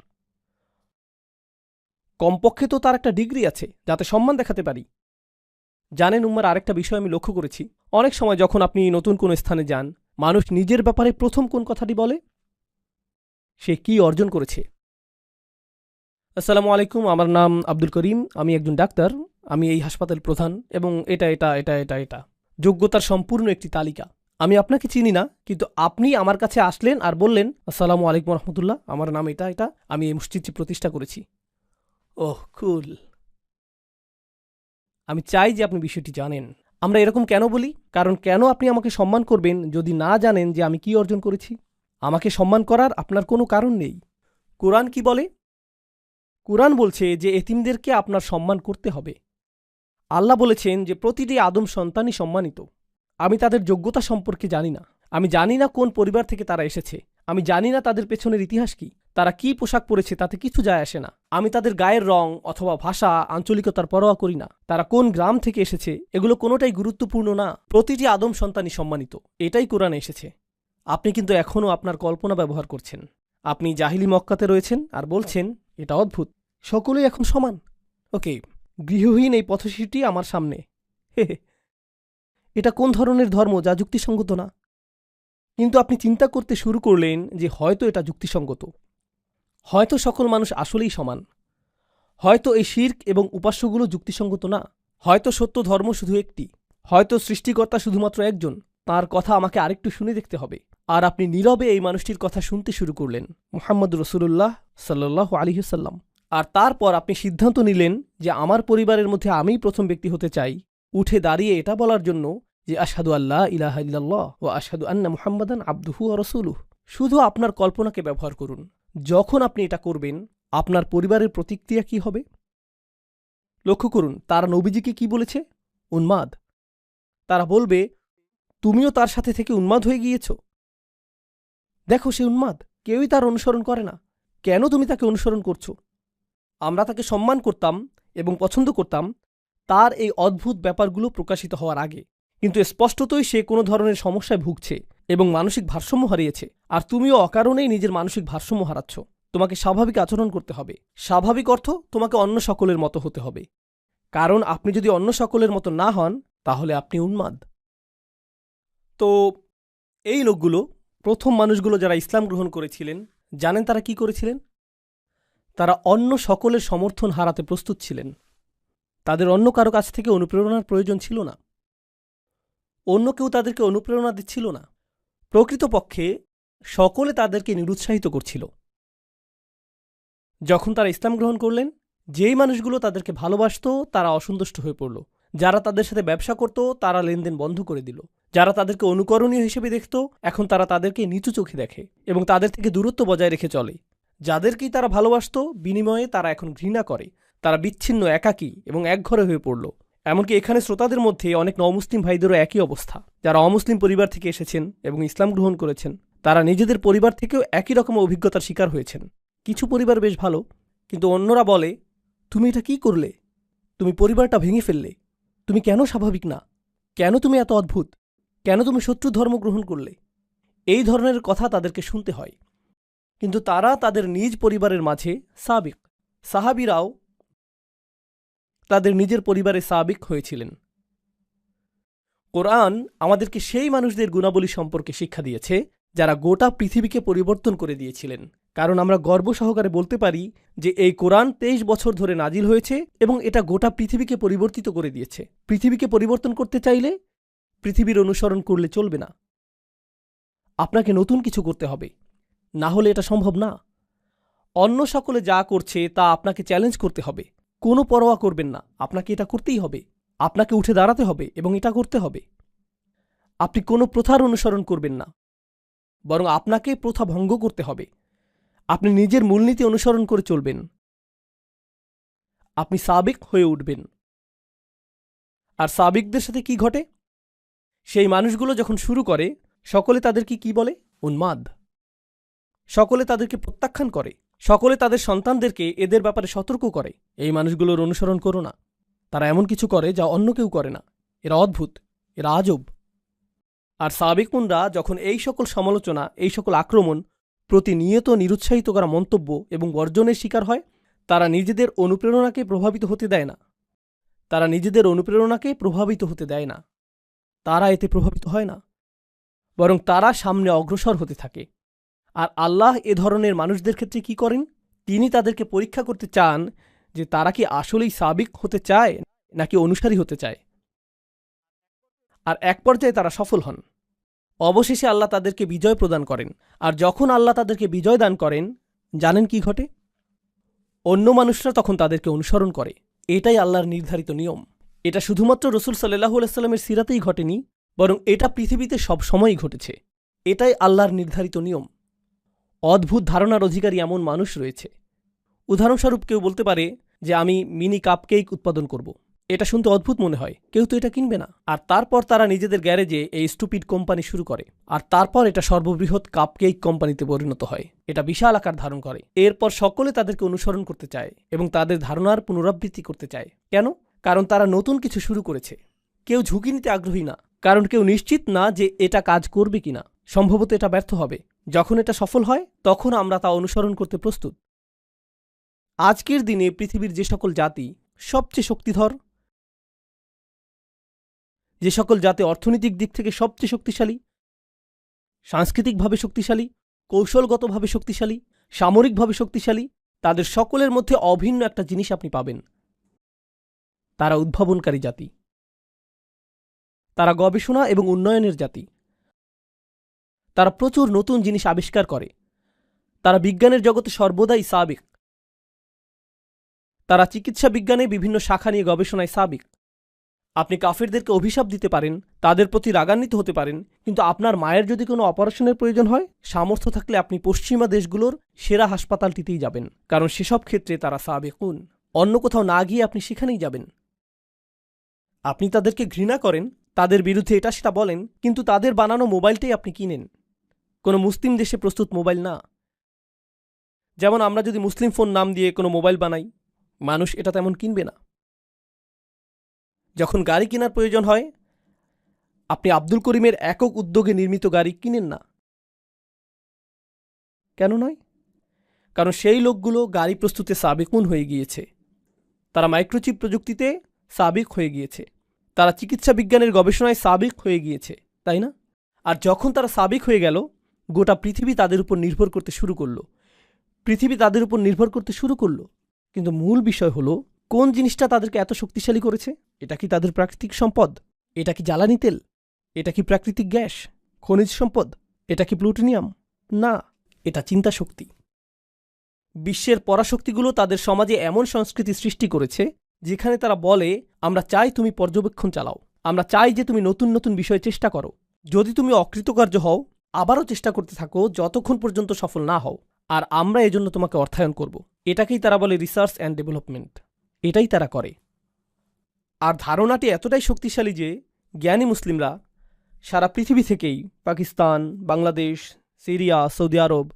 কমপক্ষে তো তার একটা ডিগ্রি আছে, যাতে সম্মান দেখাতে পারি। জানেন উম্মার আরেকটা বিষয় আমি লক্ষ্য করেছি, অনেক সময় যখন আপনি নতুন কোনো স্থানে যান, মানুষ নিজের ব্যাপারে প্রথম কোন কথাটি বলে? সে কি অর্জন করেছে। আসসালামু আলাইকুম, আমার নাম আব্দুল করিম, আমি একজন ডাক্তার, আমি এই হাসপাতাল প্রধান, এবং এটা যোগ্যতার সম্পূর্ণ একটি তালিকা। আমি আপনাকে চিনি না, কিন্তু আপনি আমার কাছে আসলেন আর বললেন, আসসালামু আলাইকুম রহমতুল্লাহ, আমার নাম এটা, আমি এই মসজিদটি প্রতিষ্ঠা করেছি। ওহ, কুল। আমি চাই যে আপনি বিষয়টি জানেন। আমরা এরকম কেন বলি? কারণ কেন আপনি আমাকে সম্মান করবেন যদি না জানেন যে আমি কি অর্জন করেছি? আমাকে সম্মান করার আপনার কোনো কারণ নেই। কোরআন কি বলে? কোরআন বলছে যে এতিমদেরকে আপনার সম্মান করতে হবে। আল্লাহ বলেছেন যে প্রতিটি আদম সন্তানই সম্মানিত। আমি তাদের যোগ্যতা সম্পর্কে জানি না, আমি জানি না কোন পরিবার থেকে তারা এসেছে, আমি জানি না তাদের পেছনের ইতিহাস কি, তারা কি পোশাক পরেছে তাতে কিছু যায় আসে না। আমি তাদের গায়ের রং অথবা ভাষা, আঞ্চলিকতার পরোয়া করি না। তারা কোন গ্রাম থেকে এসেছে এগুলো কোনোটাই গুরুত্বপূর্ণ না। প্রতিটি আদম সন্তানই সম্মানিত, এটাই কোরআনে এসেছে। আপনি কিন্তু এখনও আপনার কল্পনা ব্যবহার করছেন। আপনি জাহিলি মক্কাতে রয়েছেন আর বলছেন এটা অদ্ভুত, সকলেই এখন সমান। ওকে, গৃহহীন এই পথশিশুটি আমার সামনে, এটা কোন ধরনের ধর্ম যা যুক্তিসঙ্গত না? কিন্তু আপনি চিন্তা করতে শুরু করলেন যে হয়তো এটা যুক্তিসঙ্গত, হয়তো সকল মানুষ আসলেই সমান, হয়তো এই শিরক এবং উপাস্যগুলো যুক্তিসঙ্গত না, হয়তো সত্য ধর্ম শুধু একটি, হয়তো সৃষ্টিকর্তা শুধুমাত্র একজন, তার কথা আমাকে আরেকটু শুনে দেখতে হবে। আর আপনি নীরবে এই মানুষটির কথা শুনতে শুরু করলেন, মুহাম্মদ রাসূলুল্লাহ সাল্লাল্লাহু আলাইহি ওয়াসাল্লাম। আর তারপর আপনি সিদ্ধান্ত নিলেন যে আমার পরিবারের মধ্যে আমিই প্রথম ব্যক্তি হতে চাই, উঠে দাঁড়িয়ে এটা বলার জন্য যে আশহাদু আল্লা ইলাহা ইল্লাল্লাহ ওয়া আশহাদু আন্না মুহাম্মাদান আবদুহু ওয়া রাসূলুহু। শুধু আপনার কল্পনাকে ব্যবহার করুন। যখন আপনি এটা করবেন, আপনার পরিবারের প্রতিক্রিয়া কি হবে? লক্ষ্য করুন, তারা নবীজিকে কি বলেছে? উন্মাদ। তারা বলবে, তুমিও তার সাথে থেকে উন্মাদ হয়ে গিয়েছ। দেখো, সে উন্মাদ, কেউই তার অনুসরণ করে না। কেন তুমি তাকে অনুসরণ করছো? আমরা তাকে সম্মান করতাম এবং পছন্দ করতাম তার এই অদ্ভুত ব্যাপারগুলো প্রকাশিত হওয়ার আগে, কিন্তু স্পষ্টতই সে কোনো ধরনের সমস্যায় ভুগছে, এবং মানসিক ভারসাম্য হারিয়েছে, আর তুমিও অকারণেই নিজের মানসিক ভারসাম্য হারাচ্ছ। তোমাকে স্বাভাবিক আচরণ করতে হবে। স্বাভাবিক অর্থ তোমাকে অন্য সকলের মতো হতে হবে, কারণ আপনি যদি অন্য সকলের মতো না হন তাহলে আপনি উন্মাদ। তো এই লোকগুলো, প্রথম মানুষগুলো যারা ইসলাম গ্রহণ করেছিলেন, জানেন তারা কি করেছিলেন? তারা অন্য সকলের সমর্থন হারাতে প্রস্তুত ছিলেন। তাদের অন্য কারো কাছ থেকে অনুপ্রেরণার প্রয়োজন ছিল না। অন্য কেউ তাদেরকে অনুপ্রেরণা দিচ্ছিল না। প্রকৃতপক্ষে সকলে তাদেরকে নিরুৎসাহিত করছিল। যখন তারা ইসলাম গ্রহণ করলেন, যেই মানুষগুলো তাদেরকে ভালোবাসত তারা অসন্তুষ্ট হয়ে পড়ল। যারা তাদের সাথে ব্যবসা করত তারা লেনদেন বন্ধ করে দিল। যারা তাদেরকে অনুকরণীয় হিসেবে দেখত এখন তারা তাদেরকে নিচু চোখে দেখে এবং তাদের থেকে দূরত্ব বজায় রেখে চলে। যাদেরকেই তারা ভালোবাসত বিনিময়ে তারা এখন ঘৃণা করে। তারা বিচ্ছিন্ন, একাকী এবং একঘরে হয়ে পড়ল। এমনকি এখানে শ্রোতাদের মধ্যে অনেক নমুসলিম ভাইদেরও একই অবস্থা। যারা অমুসলিম পরিবার থেকে এসেছেন এবং ইসলাম গ্রহণ করেছেন, তারা নিজেদের পরিবার থেকেও একই রকম অভিজ্ঞতার শিকার হয়েছেন। কিছু পরিবার বেশ ভালো, কিন্তু অন্যরা বলে, তুমি এটা কি করলে? তুমি পরিবারটা ভেঙে ফেললে। তুমি কেন স্বাভাবিক না? কেন তুমি এত অদ্ভুত? কেন তুমি শত্রু ধর্ম গ্রহণ করলে? এই ধরনের কথা তাদেরকে শুনতে হয়। কিন্তু তারা তাদের নিজ পরিবারের মাঝে সাবিক। সাহাবীরাও তাদের নিজের পরিবারে সাবিক হয়েছিলেন। কোরআন আমাদেরকে সেই মানুষদের গুণাবলী সম্পর্কে শিক্ষা দিয়েছে যারা গোটা পৃথিবীকে পরিবর্তন করে দিয়েছিলেন। কারণ আমরা গর্ব সহকারে বলতে পারি যে এই কোরআন 23 বছর ধরে নাজিল হয়েছে এবং এটা গোটা পৃথিবীকে পরিবর্তিত করে দিয়েছে। পৃথিবীকে পরিবর্তন করতে চাইলে পৃথিবীর অনুসরণ করলে চলবে না, আপনাকে নতুন কিছু করতে হবে, না হলে এটা সম্ভব না। অন্য সকলে যা করছে তা আপনাকে চ্যালেঞ্জ করতে হবে। কোনো পরোয়া করবেন না, আপনাকে এটা করতেই হবে। আপনাকে উঠে দাঁড়াতে হবে এবং এটা করতে হবে। আপনি কোনো প্রথার অনুসরণ করবেন না, বরং আপনাকে প্রথা ভঙ্গ করতে হবে। আপনি নিজের মূলনীতি অনুসরণ করে চলবেন। আপনি সাবিক হয়ে উঠবেন। আর সাবিকদের সাথে কি ঘটে? সেই মানুষগুলো যখন শুরু করে, সকলে তাদেরকে কি বলে? উন্মাদ। সকলে তাদেরকে প্রত্যাখ্যান করে। সকলে তাদের সন্তানদেরকে এদের ব্যাপারে সতর্ক করে, এই মানুষগুলোর অনুসরণ করো না। তারা এমন কিছু করে যা অন্য কেউ করে না। এরা অদ্ভুত, এরা আজব। আর সাবিকুনরা যখন এই সকল সমালোচনা, এই সকল আক্রমণ, প্রতিনিয়ত নিরুৎসাহিত করা মন্তব্য এবং বর্জনের শিকার হয়, তারা নিজেদের অনুপ্রেরণাকে প্রভাবিত হতে দেয় না। তারা নিজেদের অনুপ্রেরণাকে প্রভাবিত হতে দেয় না। তারা এতে প্রভাবিত হয় না, বরং তারা সামনে অগ্রসর হতে থাকে। আর আল্লাহ এ ধরনের মানুষদের ক্ষেত্রে কি করেন? তিনি তাদেরকে পরীক্ষা করতে চান যে তারা কি আসলেই সাবিক হতে চায় নাকি অনুসারী হতে চায়। আর এক পর্যায়ে তারা সফল হন। অবশেষে আল্লাহ তাদেরকে বিজয় প্রদান করেন। আর যখন আল্লাহ তাদেরকে বিজয় দান করেন, জানেন কি ঘটে? অন্য মানুষরা তখন তাদেরকে অনুসরণ করে। এটাই আল্লাহর নির্ধারিত নিয়ম। এটা শুধুমাত্র রাসূল সাল্লাল্লাহু আলাইহি ওয়াসাল্লামের সিরাতেই ঘটেনি, বরং এটা পৃথিবীতে সব সময়ই ঘটেছে। এটাই আল্লাহর নির্ধারিত নিয়ম। অদ্ভুত ধারণার অধিকারী এমন মানুষ রয়েছে। উদাহরণস্বরূপ কেউ বলতে পারে যে আমি মিনি কাপকেক উৎপাদন করব। এটা শুনতে অদ্ভুত মনে হয়, কেউ তো এটা কিনবে না। আর তারপর তারা নিজেদের গ্যারেজে এই স্টুপিড কোম্পানি শুরু করে। আর তারপর এটা সর্ববৃহৎ কাপকেক কোম্পানিতে পরিণত হয়। এটা বিশাল আকার ধারণ করে। এরপর সকলে তাদেরকে অনুসরণ করতে চায় এবং তাদের ধারণার পুনরাবৃত্তি করতে চায়। কেন? কারণ তারা নতুন কিছু শুরু করেছে। কেউ ঝুঁকি নিতে আগ্রহী না, কারণ কেউ নিশ্চিত না যে এটা কাজ করবে কিনা। সম্ভবত এটা ব্যর্থ হবে। যখন এটা সফল হয় তখন আমরা তা অনুসরণ করতে প্রস্তুত। আজকের দিনে পৃথিবীর যে সকল জাতি সবচেয়ে শক্তিধর, যে সকল জাতি অর্থনৈতিক দিক থেকে সবচেয়ে শক্তিশালী, সাংস্কৃতিকভাবে শক্তিশালী, কৌশলগতভাবে শক্তিশালী, সামরিকভাবে শক্তিশালী, তাদের সকলের মধ্যে অভিন্ন একটা জিনিস আপনি পাবেন। তারা উদ্ভাবনকারী জাতি। তারা গবেষণা এবং উন্নয়নের জাতি। তারা প্রচুর নতুন জিনিস আবিষ্কার করে। তারা বিজ্ঞানের জগতে সর্বদাই সাবিক। তারা চিকিৎসা বিজ্ঞানে বিভিন্ন শাখা নিয়ে গবেষণায় সাবিক। আপনি কাফেরদেরকে অভিশাপ দিতে পারেন, তাদের প্রতি রাগান্বিত হতে পারেন, কিন্তু আপনার মায়ের যদি কোনো অপারেশনের প্রয়োজন হয়, সামর্থ্য থাকলে আপনি পশ্চিমা দেশগুলোর সেরা হাসপাতালটিতেই যাবেন, কারণ সেসব ক্ষেত্রে তারা সাবেকুন। অন্য কোথাও না গিয়ে আপনি সেখানেই যাবেন। আপনি তাদেরকে ঘৃণা করেন, তাদের বিরুদ্ধে এটা সেটা বলেন, কিন্তু তাদের বানানো মোবাইলটাই আপনি কিনেন। কোনো মুসলিম দেশে প্রস্তুত মোবাইল না। যেমন আমরা যদি মুসলিম ফোন নাম দিয়ে কোনো মোবাইল বানাই, মানুষ এটা তেমন কিনবে না। যখন গাড়ি কেনার প্রয়োজন হয়, আপনি আব্দুল করিমের একক উদ্যোগে নির্মিত গাড়ি কিনেন না। কেন নয়? কারণ সেই লোকগুলো গাড়ি প্রস্তুতে সাবেকুন হয়ে গিয়েছে, তারা মাইক্রোচিপ প্রযুক্তিতে সাবেক হয়ে গিয়েছে, তারা চিকিৎসা বিজ্ঞানের গবেষণায় সাবেক হয়ে গিয়েছে, তাই না? আর যখন তারা সাবেক হয়ে গেল, গোটা পৃথিবী তাদের উপর নির্ভর করতে শুরু করলো। কিন্তু মূল বিষয় হলো, কোন জিনিসটা তাদেরকে এত শক্তিশালী করেছে? এটা কি তাদের প্রাকৃতিক সম্পদ? এটা কি জ্বালানি তেল? এটা কি প্রাকৃতিক গ্যাস, খনিজ সম্পদ? এটা কি প্লুটোনিয়াম? না, এটা চিন্তা শক্তি। বিশ্বের পরাশক্তিগুলো তাদের সমাজে এমন সংস্কৃতি সৃষ্টি করেছে যেখানে তারা বলে, আমরা চাই তুমি পর্যবেক্ষণ চালাও, আমরা চাই যে তুমি নতুন নতুন বিষয়ে চেষ্টা করো। যদি তুমি অকৃতকার্য হও, আবারও চেষ্টা করতে থাকো যতক্ষণ পর্যন্ত সফল না হও, আর আমরা এজন্য তোমাকে অর্থায়ন করব। এটাকেই তারা বলে রিসার্চ অ্যান্ড ডেভেলপমেন্ট। এটাই তারা করে। আর ধারণাটি এতটাই শক্তিশালী যে জ্ঞানী মুসলিমরা সারা পৃথিবী থেকেই, পাকিস্তান, বাংলাদেশ, সিরিয়া, সৌদি আরব,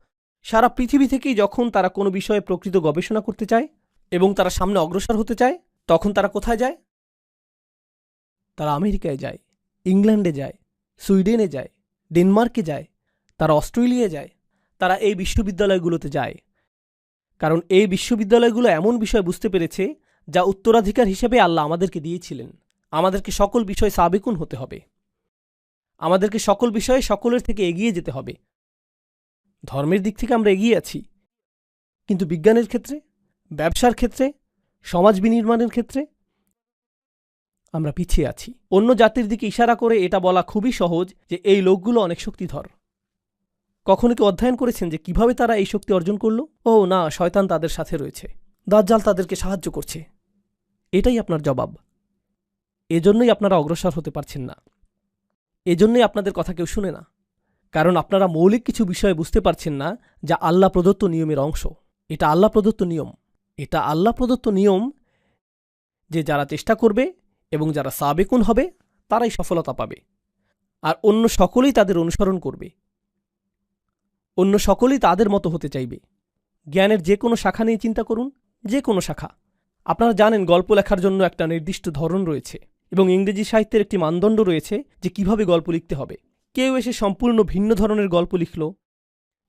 সারা পৃথিবী থেকেই যখন তারা কোনো বিষয়ে প্রকৃত গবেষণা করতে চায় এবং তারা সামনে অগ্রসর হতে চায়, তখন তারা কোথায় যায়? তারা আমেরিকায় যায়, ইংল্যান্ডে যায়, সুইডেনে যায়, ডেনমার্কে যায়, তারা অস্ট্রেলিয়ায় যায়, তারা এই বিশ্ববিদ্যালয়গুলোতে যায়। কারণ এই বিশ্ববিদ্যালয়গুলো এমন বিষয় বুঝতে পেরেছে যা উত্তরাধিকার হিসেবে আল্লাহ আমাদেরকে দিয়েছিলেন। আমাদেরকে সকল বিষয়ে সাবেকুন হতে হবে, আমাদেরকে সকল বিষয়ে সকলের থেকে এগিয়ে যেতে হবে। ধর্মের দিক থেকে আমরা এগিয়ে আছি, কিন্তু বিজ্ঞানের ক্ষেত্রে, ব্যবসার ক্ষেত্রে, সমাজ বিনির্মাণের ক্ষেত্রে আমরা পিছিয়ে আছি। অন্য জাতির দিকে ইশারা করে এটা বলা খুবই সহজ যে এই লোকগুলো অনেক শক্তিধর। কখনো কি অধ্যয়ন করেছেন যে কিভাবে তারা এই শক্তি অর্জন করল? ও না, শয়তান তাদের সাথে রয়েছে, দাজ্জাল তাদেরকে সাহায্য করছে। এটাই আপনার জবাব। এজন্যই আপনারা অগ্রসর হতে পারছেন না, এজন্যই আপনাদের কথা কেউ শুনে না। কারণ আপনারা মৌলিক কিছু বিষয় বুঝতে পারছেন না যা আল্লাহ প্রদত্ত নিয়মের অংশ। এটা আল্লাহ প্রদত্ত নিয়ম। এটা আল্লাহ প্রদত্ত নিয়ম যে যারা চেষ্টা করবে এবং যারা সাবেকুন হবে তারাই সফলতা পাবে, আর অন্য সকলেই তাদের অনুসরণ করবে, অন্য সকলেই তাদের মতো হতে চাইবে। জ্ঞানের যে কোনো শাখা নিয়ে চিন্তা করুন, যে কোনো শাখা। আপনারা জানেন গল্প লেখার জন্য একটা নির্দিষ্ট ধরন রয়েছে এবং ইংরেজি সাহিত্যের একটি মানদণ্ড রয়েছে যে কিভাবে গল্প লিখতে হবে। কেউ এসে সম্পূর্ণ ভিন্ন ধরনের গল্প লিখল,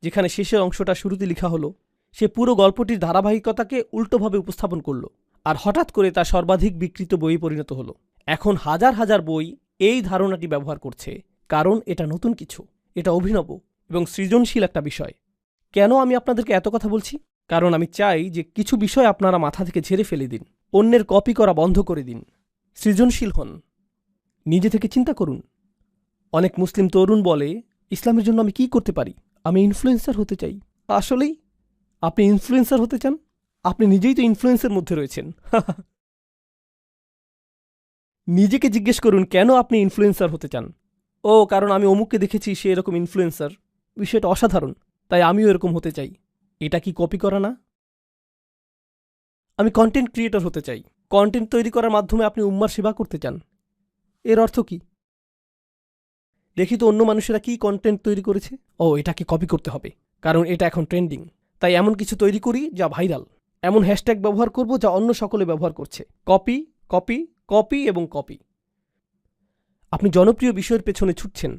যেখানে শেষের অংশটা শুরুতে লেখা হলো। সে পুরো গল্পটির ধারাবাহিকতাকে উল্টোভাবে উপস্থাপন করল, আর হঠাৎ করে তা সর্বাধিক বিকৃত বইয়ে পরিণত হল। এখন হাজার হাজার বই এই ধারণাটি ব্যবহার করছে, কারণ এটা নতুন কিছু, এটা অভিনব এবং সৃজনশীল একটা বিষয়। কেন আমি আপনাদেরকে এত কথা বলছি? কারণ আমি চাই যে কিছু বিষয় আপনারা মাথা থেকে ঝেড়ে ফেলে দিন, অন্যের কপি করা বন্ধ করে দিন, সৃজনশীল হন, নিজে থেকে চিন্তা করুন। অনেক মুসলিম তরুণ বলে, ইসলামের জন্য আমি কি করতে পারি? আমি ইনফ্লুয়েন্সার হতে চাই। আসলেই আপনি ইনফ্লুয়েন্সার হতে চান? আপনি নিজেই তো ইনফ্লুয়েন্সের মধ্যে রয়েছেন। নিজেকে জিজ্ঞেস করুন কেন আপনি ইনফ্লুয়েন্সার হতে চান। ও, কারণ আমি অমুককে দেখেছি সে এরকম ইনফ্লুয়েন্সার, বিষয়টা অসাধারণ, তাই আমিও এরকম হতে চাই। এটা কি কপি করা না? আমি কন্টেন্ট ক্রিয়েটর হতে চাই। কন্টেন্ট তৈরি করার মাধ্যমে আপনি উম্মার সেবা করতে চান। এর অর্থ কি? দেখি তো অন্য মানুষেরা কি কন্টেন্ট তৈরি করেছে। ও, এটাকে কপি করতে হবে, কারণ এটা এখন ট্রেন্ডিং, তাই এমন কিছু তৈরি করি যা ভাইরাল। এমন হ্যাশট্যাগ ব্যবহার করব যা অন্য সকলে ব্যবহার করছে। কপি, কপি, কপি এবং কপি। আপনি জনপ্রিয় বিষয়ের পেছনে ছুটছেন।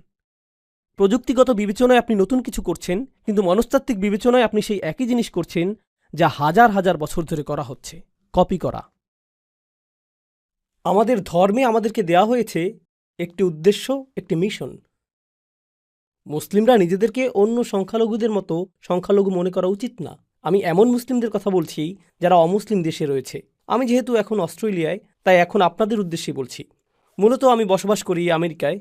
প্রযুক্তিগত বিবেচনায় আপনি নতুন কিছু করছেন, কিন্তু মনস্তাত্ত্বিক বিবেচনায় আপনি সেই একই জিনিস করছেন যা হাজার হাজার বছর ধরে করা হচ্ছে, কপি করা। আমাদের ধর্মে আমাদেরকে দেয়া হয়েছে একটি উদ্দেশ্য, একটি মিশন। মুসলিমরা নিজেদেরকে অন্য সংখ্যালঘুদের মতো সংখ্যালঘু মনে করা উচিত না। আমি এমন মুসলিমদের কথা বলছি যারা অমুসলিম দেশে রয়েছে। আমি যেহেতু এখন অস্ট্রেলিয়ায়, তাই এখন আপনাদের উদ্দেশ্যে বলছি। মূলত আমি বসবাস করি আমেরিকায়।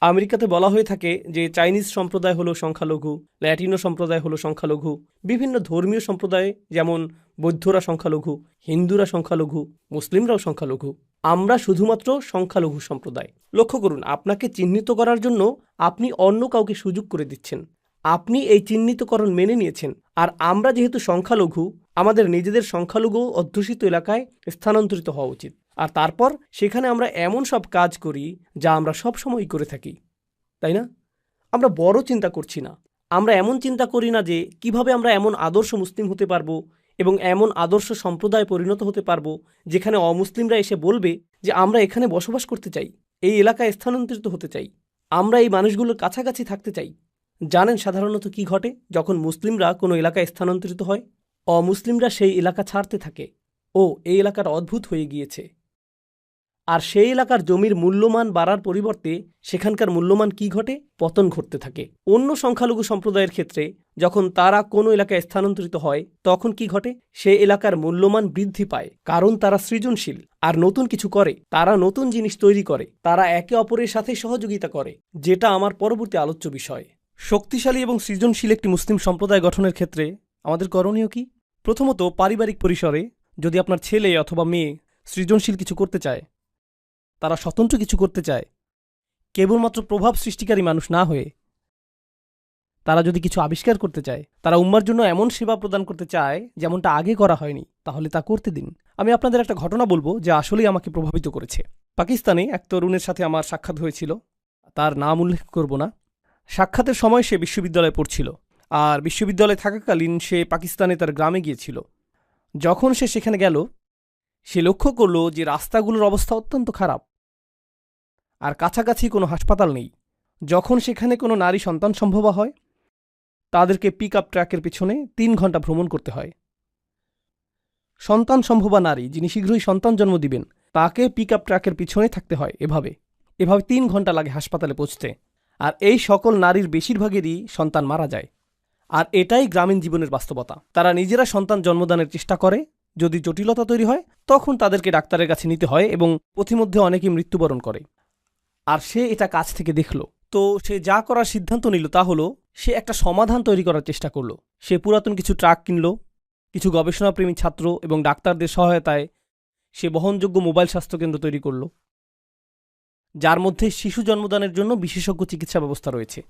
আমেরিকাতে বলা হয়ে থাকে যে চাইনিজ সম্প্রদায় হলো সংখ্যালঘু, ল্যাটিনো সম্প্রদায় হলো সংখ্যালঘু, বিভিন্ন ধর্মীয় সম্প্রদায় যেমন বৌদ্ধরা সংখ্যালঘু, হিন্দুরা সংখ্যালঘু, মুসলিমরাও সংখ্যালঘু। আমরা শুধুমাত্র সংখ্যালঘু সম্প্রদায়। লক্ষ্য করুন, আপনাকে চিহ্নিত করার জন্য আপনি অন্য কাউকে সুযোগ করে দিচ্ছেন। আপনি এই চিহ্নিতকরণ মেনে নিয়েছেন, আর আমরা যেহেতু সংখ্যালঘু, আমাদের নিজেদের সংখ্যালঘু অধ্যুষিত এলাকায় স্থানান্তরিত হওয়া উচিত। আর তারপর সেখানে আমরা এমন সব কাজ করি যা আমরা সব সময়ই করে থাকি, তাই না? আমরা বড় চিন্তা করছি না। আমরা এমন চিন্তা করি না যে কিভাবে আমরা এমন আদর্শ মুসলিম হতে পারবো এবং এমন আদর্শ সম্প্রদায় পরিণত হতে পারবো যেখানে অমুসলিমরা এসে বলবে যে আমরা এখানে বসবাস করতে চাই। এই এলাকায় স্থানান্তরিত হতে চাই, আমরা এই মানুষগুলোর কাছাকাছি থাকতে চাই। জানেন সাধারণত কি ঘটে যখন মুসলিমরা কোনো এলাকায় স্থানান্তরিত হয়? অমুসলিমরা সেই এলাকা ছাড়তে থাকে। ও এই এলাকাটা অদ্ভুত হয়ে গিয়েছে। আর সেই এলাকার জমির মূল্যমান বাড়ার পরিবর্তে সেখানকার মূল্যমান কি ঘটে? পতন ঘটতে থাকে। অন্য সংখ্যালঘু সম্প্রদায়ের ক্ষেত্রে যখন তারা কোনো এলাকায় স্থানান্তরিত হয় তখন কি ঘটে? সে এলাকার মূল্যমান বৃদ্ধি পায়, কারণ তারা সৃজনশীল আর নতুন কিছু করে, তারা নতুন জিনিস তৈরি করে, তারা একে অপরের সাথে সহযোগিতা করে, যেটা আমার পরবর্তী আলোচ্য বিষয়। শক্তিশালী এবং সৃজনশীল একটি মুসলিম সম্প্রদায় গঠনের ক্ষেত্রে আমাদের করণীয় কি? প্রথমত, পারিবারিক পরিসরে যদি আপনার ছেলে অথবা মেয়ে সৃজনশীল কিছু করতে চায়, তারা স্বতন্ত্র কিছু করতে চায়, কেবলমাত্র প্রভাব সৃষ্টিকারী মানুষ না হয়ে তারা যদি কিছু আবিষ্কার করতে চায়, তারা উম্মার জন্য এমন সেবা প্রদান করতে চায় যেমনটা আগে করা হয়নি, তাহলে তা করতে দিন। আমি আপনাদের একটা ঘটনা বলবো যা আসলেই আমাকে প্রভাবিত করেছে। পাকিস্তানে এক তরুণের সাথে আমার সাক্ষাৎ হয়েছিল, তার নাম উল্লেখ করব না। সাক্ষাতের সময় সে বিশ্ববিদ্যালয়ে পড়ছিল, আর বিশ্ববিদ্যালয়ে থাকাকালীন সে পাকিস্তানে তার গ্রামে গিয়েছিল। যখন সে সেখানে গেল, সে লক্ষ্য করল যে রাস্তাগুলোর অবস্থা অত্যন্ত খারাপ, আর কাছাকাছি কোনো হাসপাতাল নেই। যখন সেখানে কোনো নারী সন্তান সম্ভবা হয়, তাদেরকে পিক আপ ট্র্যাকের পিছনে 3 ঘন্টা ভ্রমণ করতে হয়। সন্তান সম্ভবা নারী যিনি শীঘ্রই সন্তান জন্ম দিবেন, তাকে পিক আপ ট্র্যাকের পিছনে থাকতে হয়। এভাবে 3 ঘন্টা লাগে হাসপাতালে পৌঁছতে। আর এই সকল নারীর বেশিরভাগেরই সন্তান মারা যায়। আর এটাই গ্রামীণ জীবনের বাস্তবতা। তারা নিজেরা সন্তান জন্মদানের চেষ্টা করে, যদি জটিলতা তৈরি হয় তখন তাদেরকে ডাক্তারের কাছে নিতে হয় এবং পথিমধ্যে অনেকেই মৃত্যুবরণ করে। আর সে এটা কাছ থেকে দেখল। তো সে যা করার সিদ্ধান্ত নিল তা হলো সে একটা সমাধান তৈরি করার চেষ্টা করল। সে পুরাতন কিছু ট্রাক কিনল, কিছু গবেষণাপ্রেমী ছাত্র এবং ডাক্তারদের সহায়তায় সে বহনযোগ্য মোবাইল স্বাস্থ্যকেন্দ্র তৈরি করল, যার মধ্যে শিশু জন্মদানের জন্য বিশেষজ্ঞ চিকিৎসা ব্যবস্থা রয়েছে।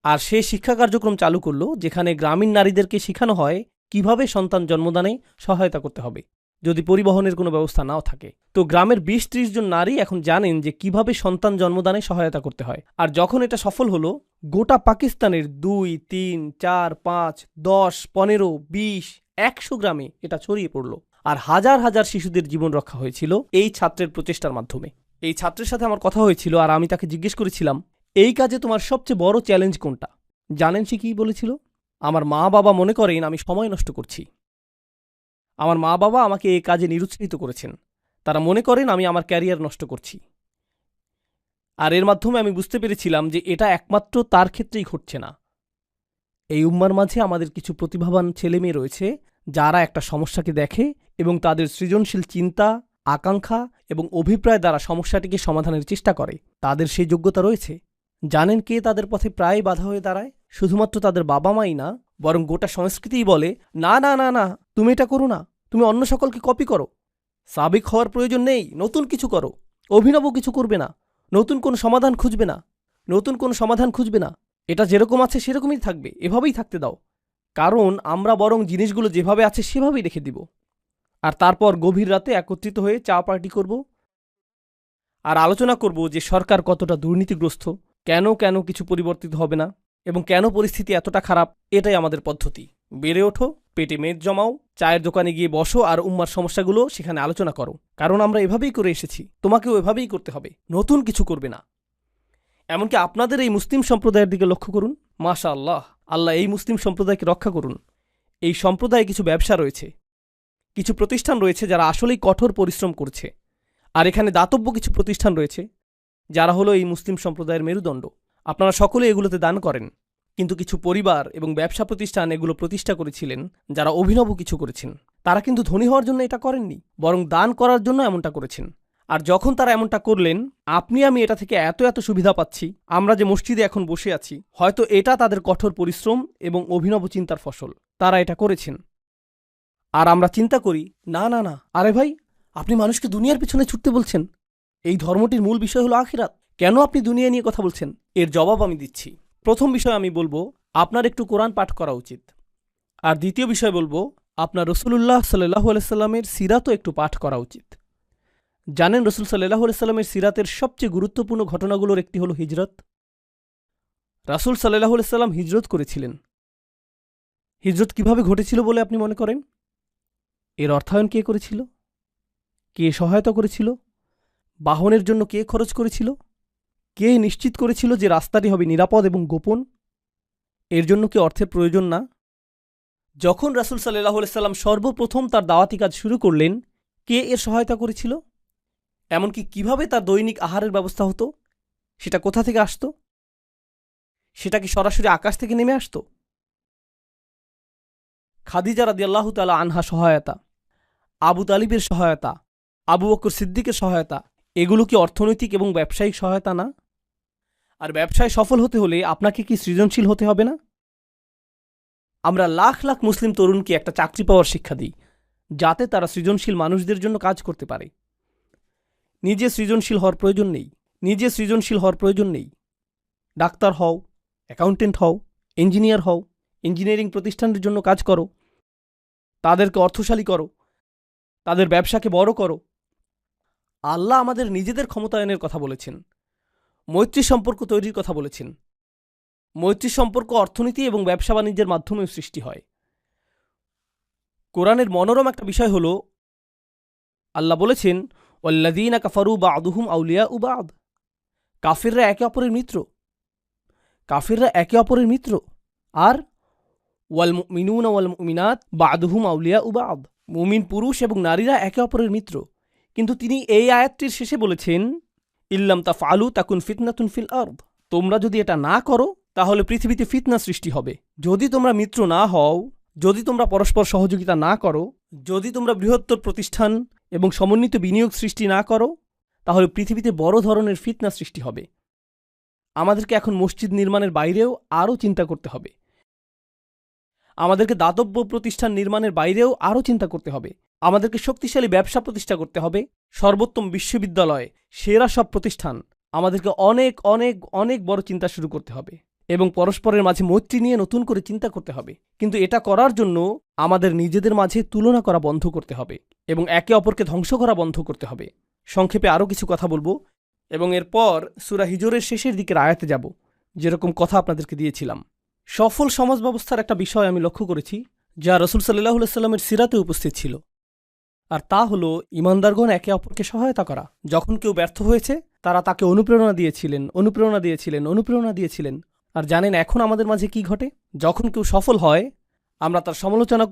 আর সে শিক্ষা কার্যক্রম চালু করল যেখানে গ্রামীণ নারীদেরকে শেখানো হয় কিভাবে সন্তান জন্মদানে সহায়তা করতে হবে যদি পরিবহনের কোনো ব্যবস্থা নাও থাকে। তো গ্রামের 20-30 জন নারী এখন জানেন যে কিভাবে সন্তান জন্মদানে সহায়তা করতে হয়। আর যখন এটা সফল হলো, গোটা পাকিস্তানের 2, 3, 4, 5, 10, 15, 20, 100 গ্রামে এটা ছড়িয়ে পড়ল। আর হাজার হাজার শিশুদের জীবন রক্ষা হয়েছিল এই ছাত্রের প্রচেষ্টার মাধ্যমে। এই ছাত্রের সাথে আমার কথা হয়েছিল, আর আমি তাকে জিজ্ঞেস করেছিলাম, এই কাজে তোমার সবচেয়ে বড় চ্যালেঞ্জ কোনটা? জানেন সে কি বলেছিল? আমার মা বাবা মনে করেন আমি সময় নষ্ট করছি। আমার মা বাবা আমাকে এই কাজে নিরুৎসাহিত করেছেন। তারা মনে করেন আমি আমার ক্যারিয়ার নষ্ট করছি। আর এর মাধ্যমে আমি বুঝতে পেরেছিলাম যে এটা একমাত্র তার ক্ষেত্রেই ঘটছে না। এই উম্মার মাঝে আমাদের কিছু প্রতিভাবান ছেলেমেয়ে রয়েছে যারা একটা সমস্যাকে দেখে এবং তাদের সৃজনশীল চিন্তা, আকাঙ্ক্ষা এবং অভিপ্রায় দ্বারা সমস্যাটিকে সমাধানের চেষ্টা করে। তাদের সেই যোগ্যতা রয়েছে। জানেন কে তাদের পথে প্রায় বাধা হয়ে দাঁড়ায়? শুধুমাত্র তাদের বাবা মাই না, বরং গোটা সংস্কৃতিই বলে, না না না না, তুমি এটা করো না, তুমি অন্য সকলকে কপি করো, সাবেক হওয়ার প্রয়োজন নেই, নতুন কিছু করো, অভিনব কিছু করবে না, নতুন কোনো সমাধান খুঁজবে না, নতুন কোনো সমাধান খুঁজবে না, এটা যেরকম আছে সেরকমই থাকবে, এভাবেই থাকতে দাও। কারণ আমরা বরং জিনিসগুলো যেভাবে আছে সেভাবেই রেখে দিব, আর তারপর গভীর রাতে একত্রিত হয়ে চা পার্টি করব আর আলোচনা করব যে সরকার কতটা দুর্নীতিগ্রস্ত, কেন কেন কিছু পরিবর্তিত হবে না এবং কেন পরিস্থিতি এতটা খারাপ। এটাই আমাদের পদ্ধতি। বেড়ে ওঠো, পেটে মেদ জমাও, চায়ের দোকানে গিয়ে বসো আর উম্মার সমস্যাগুলো সেখানে আলোচনা করো। কারণ আমরা এভাবেই করে এসেছি, তোমাকেও এভাবেই করতে হবে, নতুন কিছু করবে না। এমনকি আপনাদের এই মুসলিম সম্প্রদায়ের দিকে লক্ষ্য করুন। মাশা আল্লাহ, আল্লাহ এই মুসলিম সম্প্রদায়কে রক্ষা করুন। এই সম্প্রদায়ে কিছু ব্যবসা রয়েছে, কিছু প্রতিষ্ঠান রয়েছে যারা আসলেই কঠোর পরিশ্রম করছে। আর এখানে দাতব্য কিছু প্রতিষ্ঠান রয়েছে যারা হলো এই মুসলিম সম্প্রদায়ের মেরুদণ্ড। আপনারা সকলে এগুলোতে দান করেন, কিন্তু কিছু পরিবার এবং ব্যবসা প্রতিষ্ঠান এগুলো প্রতিষ্ঠা করেছিলেন যারা অভিনব কিছু করেছেন। তারা কিন্তু ধনী হওয়ার জন্য এটা করেননি, বরং দান করার জন্য এমনটা করেছেন। আর যখন তারা এমনটা করলেন, আপনি আমি এটা থেকে এত এত সুবিধা পাচ্ছি। আমরা যে মসজিদে এখন বসে আছি, হয়তো এটা তাদের কঠোর পরিশ্রম এবং অভিনব চিন্তার ফসল। তারা এটা করেছেন। আর আমরা চিন্তা করি, না না না, আরে ভাই, আপনি মানুষকে দুনিয়ার পিছনে ছুটতে বলছেন। এই ধর্মটির মূল বিষয় হলো আখিরাত, কেন আপনি দুনিয়া নিয়ে কথা বলছেন? এর জবাব আমি দিচ্ছি। প্রথম বিষয় আমি বলবো, আপনার একটু কোরআন পাঠ করা উচিত। আর দ্বিতীয় বিষয় বলবো, আপনার রসুলুল্লাহ সাল্লাল্লাহু আলাইহি সাল্লামের সিরাতও একটু পাঠ করা উচিত। জানেন রসুল সাল্লাল্লাহু আলাইহি সাল্লামের সিরাতের সবচেয়ে গুরুত্বপূর্ণ ঘটনাগুলোর একটি হলো হিজরত। রাসূল সাল্লাল্লাহু আলাইহি সাল্লাম হিজরত করেছিলেন। হিজরত কিভাবে ঘটেছিল বলে আপনি মনে করেন? এর অর্থায়ন কে করেছিল? কে সহায়তা করেছিল? বাহনের জন্য কে খরচ করেছিল? কে নিশ্চিত করেছিল যে রাস্তাটি হবে নিরাপদ এবং গোপন? এর জন্য কি অর্থের প্রয়োজন না? যখন রাসূল সাল্লাল্লাহু আলাইহি সাল্লাম সর্বপ্রথম তার দাওয়াতি কাজ শুরু করলেন, কে এর সহায়তা করেছিল? এমনকি কিভাবে তার দৈনিক আহারের ব্যবস্থা হতো, সেটা কোথা থেকে আসত? সেটা কি সরাসরি আকাশ থেকে নেমে আসত? খাদিজা রাদিয়াল্লাহু তাআলা আনহা সহায়তা, আবু তালিবের সহায়তা, আবু বকর সিদ্দিকের সহায়তা, এগুলো কি অর্থনৈতিক এবং ব্যবসায়িক সহায়তা না? আর ব্যবসায় সফল হতে হলে আপনাকে কি সৃজনশীল হতে হবে না? আমরা লাখ লাখ মুসলিম তরুণকে একটা চাকরি পাওয়ার শিক্ষা দিই, যাতে তারা সৃজনশীল মানুষদের জন্য কাজ করতে পারে। নিজে সৃজনশীল হওয়ার প্রয়োজন নেই। ডাক্তার হও, অ্যাকাউন্টেন্ট হও, ইঞ্জিনিয়ার হও, ইঞ্জিনিয়ারিং প্রতিষ্ঠানের জন্য কাজ করো, তাদেরকে অর্থশালী করো, তাদের ব্যবসাকে বড় করো। আল্লাহ আমাদের নিজেদের ক্ষমতায়নের কথা বলেছেন, মৈত্রী সম্পর্ক তৈরির কথা বলেছেন। মৈত্রী সম্পর্ক অর্থনীতি এবং ব্যবসা বাণিজ্যের মাধ্যমে সৃষ্টি হয়। কোরআনের মনোরম একটা বিষয় হল, আল্লাহ বলেছেন, ওয়াল্লাযীনা কাফারু বা'দুহুম আউলিয়াউ বা'দ। কাফিররা একে অপরের মিত্র। আর ওয়াল মুমিনুনা ওয়াল মুমিনাত বা'দুহুম আউলিয়াউ বা'দ। মুমিন পুরুষ এবং নারীরা একে অপরের মিত্র। কিন্তু তিনি এই আয়াতটির শেষে বলেছেন, ইল্লাম তাফআলু তাকুন ফিতনাতুন ফিল আরদ। তোমরা যদি এটা না করো, তাহলে পৃথিবীতে ফিতনা সৃষ্টি হবে। যদি তোমরা মিত্র না হও, যদি তোমরা পরস্পর সহযোগিতা না করো, যদি তোমরা বৃহত্তর প্রতিষ্ঠান এবং সমন্বিত বিনিয়োগ সৃষ্টি না করো, তাহলে পৃথিবীতে বড় ধরনের ফিতনা সৃষ্টি হবে। আমাদেরকে এখন মসজিদ নির্মাণের বাইরেও আরও চিন্তা করতে হবে। আমাদেরকে দাতব্য প্রতিষ্ঠান নির্মাণের বাইরেও আরও চিন্তা করতে হবে। আমাদেরকে শক্তিশালী ব্যবসা প্রতিষ্ঠা করতে হবে, সর্বোত্তম বিশ্ববিদ্যালয়, সেরা সব প্রতিষ্ঠান। আমাদেরকে অনেক অনেক অনেক বড় চিন্তা শুরু করতে হবে এবং পরস্পরের মাঝে মৈত্রী নিয়ে নতুন করে চিন্তা করতে হবে। কিন্তু এটা করার জন্য আমাদের নিজেদের মাঝে তুলনা করা বন্ধ করতে হবে এবং একে অপরকে ধ্বংস করা বন্ধ করতে হবে। সংক্ষেপে আরও কিছু কথা বলবো এবং এরপর সূরা হিজরের শেষের দিকের আয়াতে যাব, যেরকম কথা আপনাদেরকে দিয়েছিলাম। সফল সমাজ ব্যবস্থার একটা বিষয় আমি লক্ষ্য করেছি, যা রাসূল সাল্লাল্লাহু আলাইহি সাল্লামের সিরাতে উপস্থিত ছিল, আর তা হলো ঈমানদারগণ একে অপরকে সহায়তা করা। যখন কেউ ব্যর্থ হয়েছে, তারা তাকে অনুপ্রেরণা দিয়েছিলেন। আর জানেন এখন আমাদের মাঝে কি ঘটে? যখন কেউ সফল হয়, আমরা তার সমালোচনা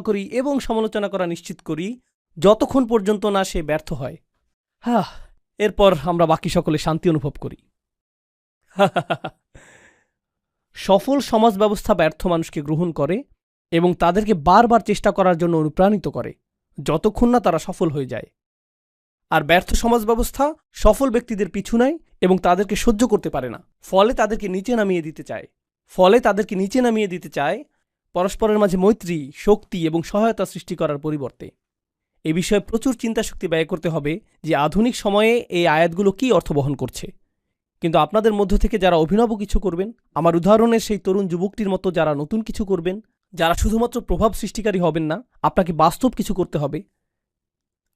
করি এবং সমালোচনা করা নিশ্চিত করি, যতক্ষণ পর্যন্ত না সে ব্যর্থ হয়। এরপর আমরা বাকি সকলে শান্তি অনুভব করি। সফল সমাজ ব্যবস্থা ব্যর্থ মানুষকে গ্রহণ করে এবং তাদেরকে বারবার চেষ্টা করার জন্য অনুপ্রাণিত করে, যতক্ষণ না তারা সফল হয়ে যায়। আর ব্যর্থ সমাজ ব্যবস্থা সফল ব্যক্তিদের পিছু নেয় এবং তাদেরকে সহ্য করতে পারে না, ফলে তাদেরকে নিচে নামিয়ে দিতে চায় পরস্পরের মাঝে মৈত্রী, শক্তি এবং সহায়তা সৃষ্টি করার পরিবর্তে। এ বিষয়ে প্রচুর চিন্তাশক্তি ব্যয় করতে হবে যে আধুনিক সময়ে এই আয়াতগুলো কী অর্থ বহন করছে। কিন্তু আপনাদের মধ্য থেকে যারা অভিনব কিছু করবেন, আমার উদাহরণের সেই তরুণ যুবকটির মতো যারা নতুন কিছু করবেন, যারা শুধুমাত্র প্রভাব সৃষ্টিকারী হবেন না, আপনাকে বাস্তব কিছু করতে হবে।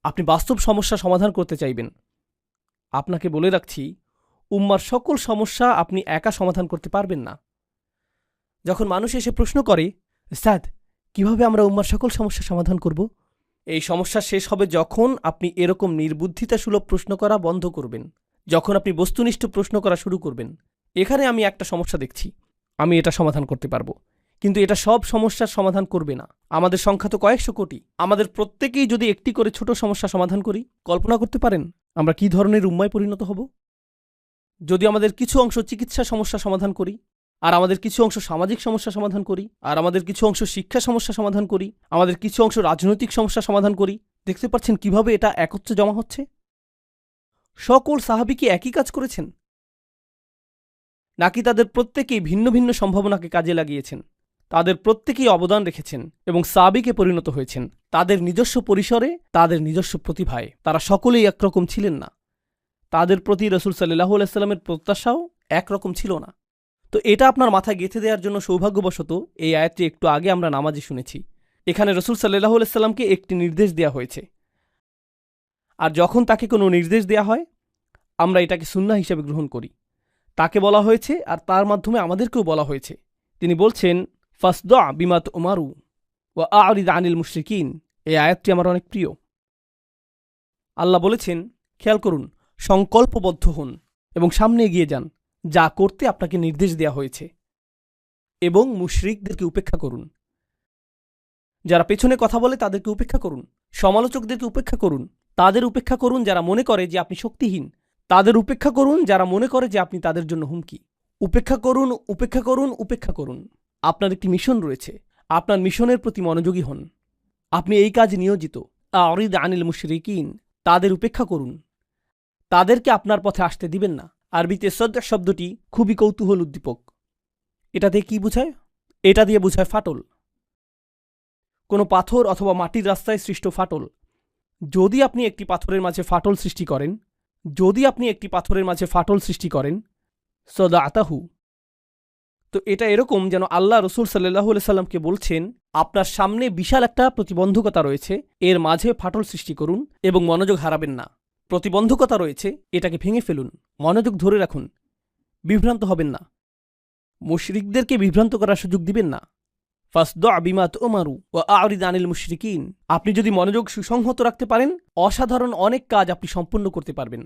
আপনি বাস্তব সমস্যা সমাধান করতে চাইবেন। আপনাকে বলে রাখছি, উম্মার সকল সমস্যা আপনি একা সমাধান করতে পারবেন না। যখন মানুষ এসে প্রশ্ন করে, উস্তাদ, কিভাবে আমরা উম্মার সকল সমস্যা সমাধান করব? এই সমস্যা শেষ হবে যখন আপনি এরকম নির্বুদ্ধিতাসুলভ প্রশ্ন করা বন্ধ করবেন, যখন আপনি বস্তুনিষ্ঠ প্রশ্ন করা শুরু করবেন। এখানে আমি একটা সমস্যা দেখছি, আমি এটা সমাধান করতে পারবো, কিন্তু এটা সব সমস্যার সমাধান করবে না। আমাদের সংখ্যা তো কয়েকশো কোটি। আমাদের প্রত্যেকেই যদি একটি করে ছোট সমস্যা সমাধান করি, কল্পনা করতে পারেন আমরা কি ধরনের উম্মায় পরিণত হব? যদি আমাদের কিছু অংশ চিকিৎসা সমস্যা সমাধান করি, আর আমাদের কিছু অংশ সামাজিক সমস্যা সমাধান করি, আর আমাদের কিছু অংশ শিক্ষা সমস্যা সমাধান করি, আমাদের কিছু অংশ রাজনৈতিক সমস্যা সমাধান করি, দেখতে পাচ্ছেন কিভাবে এটা একত্রে জমা হচ্ছে? সকল সাহাবী কি একই কাজ করেছেন, নাকি তাদের প্রত্যেকেই ভিন্ন ভিন্ন সম্ভাবনাকে কাজে লাগিয়েছেন? তাদের প্রত্যেকেই অবদান রেখেছেন এবং সাহাবীকে পরিণত হয়েছেন তাদের নিজস্ব পরিসরে, তাদের নিজস্ব প্রতিভায়। তারা সকলেই একরকম ছিলেন না। তাদের প্রতি রাসূল সাল্লাল্লাহু আলাইহি সাল্লামের প্রত্যাশাও একরকম ছিল না। তো এটা আপনার মাথায় গেঁথে দেওয়ার জন্য সৌভাগ্যবশত এই আয়াতটি একটু আগে আমরা নামাজে শুনেছি। এখানে রাসূল সাল্লাল্লাহু আলাইহি সাল্লামকে একটি নির্দেশ দেওয়া হয়েছে, আর যখন তাকে কোনো নির্দেশ দেওয়া হয়, আমরা এটাকে সুন্নাহ হিসেবে গ্রহণ করি। তাকে বলা হয়েছে আর তার মাধ্যমে আমাদেরকেও বলা হয়েছে। তিনি বলছেন, ফাসদা বিমা তুমারু ওয়া আ'রিদ আনিল মুশরিকিন। এই আয়াতটি আমার অনেক প্রিয়। আল্লাহ বলেছেন, খেয়াল করুন, সংকল্পবদ্ধ হন এবং সামনে এগিয়ে যান যা করতে আপনাকে নির্দেশ দেয়া হয়েছে, এবং মুশরিকদেরকে উপেক্ষা করুন। যারা পেছনে কথা বলে তাদেরকে উপেক্ষা করুন, সমালোচকদেরকে উপেক্ষা করুন, তাদের উপেক্ষা করুন যারা মনে করে যে আপনি শক্তিহীন, তাদের উপেক্ষা করুন যারা মনে করে যে আপনি তাদের জন্য হুমকি। উপেক্ষা করুন, উপেক্ষা করুন, উপেক্ষা করুন। আপনার একটি মিশন রয়েছে, আপনার মিশনের প্রতি মনোযোগী হন। আপনি এই কাজে নিয়োজিত। আরিদ আনিল মুশরিকিন, তাদের উপেক্ষা করুন, তাদেরকে আপনার পথে আসতে দিবেন না। আরবিতে সদ শব্দটি খুবই কৌতূহল উদ্দীপক। এটাতে কি বোঝায়? এটা দিয়ে বোঝায় ফাটল, কোনো পাথর অথবা মাটির রাস্তায় সৃষ্ট ফাটল। যদি আপনি একটি পাথরের মাঝে ফাটল সৃষ্টি করেন, সদা আতাহু, তো এটা এরকম যেন আল্লাহ রসুল সাল্লাল্লাহু আলাইহি সাল্লামকে বলছেন, আপনার সামনে বিশাল একটা প্রতিবন্ধকতা রয়েছে, এর মাঝে ফাটল সৃষ্টি করুন এবং মনোযোগ হারাবেন না। প্রতিবন্ধকতা রয়েছে, এটাকে ভেঙে ফেলুন, মনোযোগ ধরে রাখুন, বিভ্রান্ত হবেন না, মুশরিকদেরকে বিভ্রান্ত করার সুযোগ দিবেন না। ফাসদা বিমা তুমারু ওয়া আরিদ আনিল মুশরিকিন, আপনি যদি মনোযোগ সুসংহত রাখতে পারেন, অসাধারণ অনেক কাজ আপনি সম্পন্ন করতে পারবেন।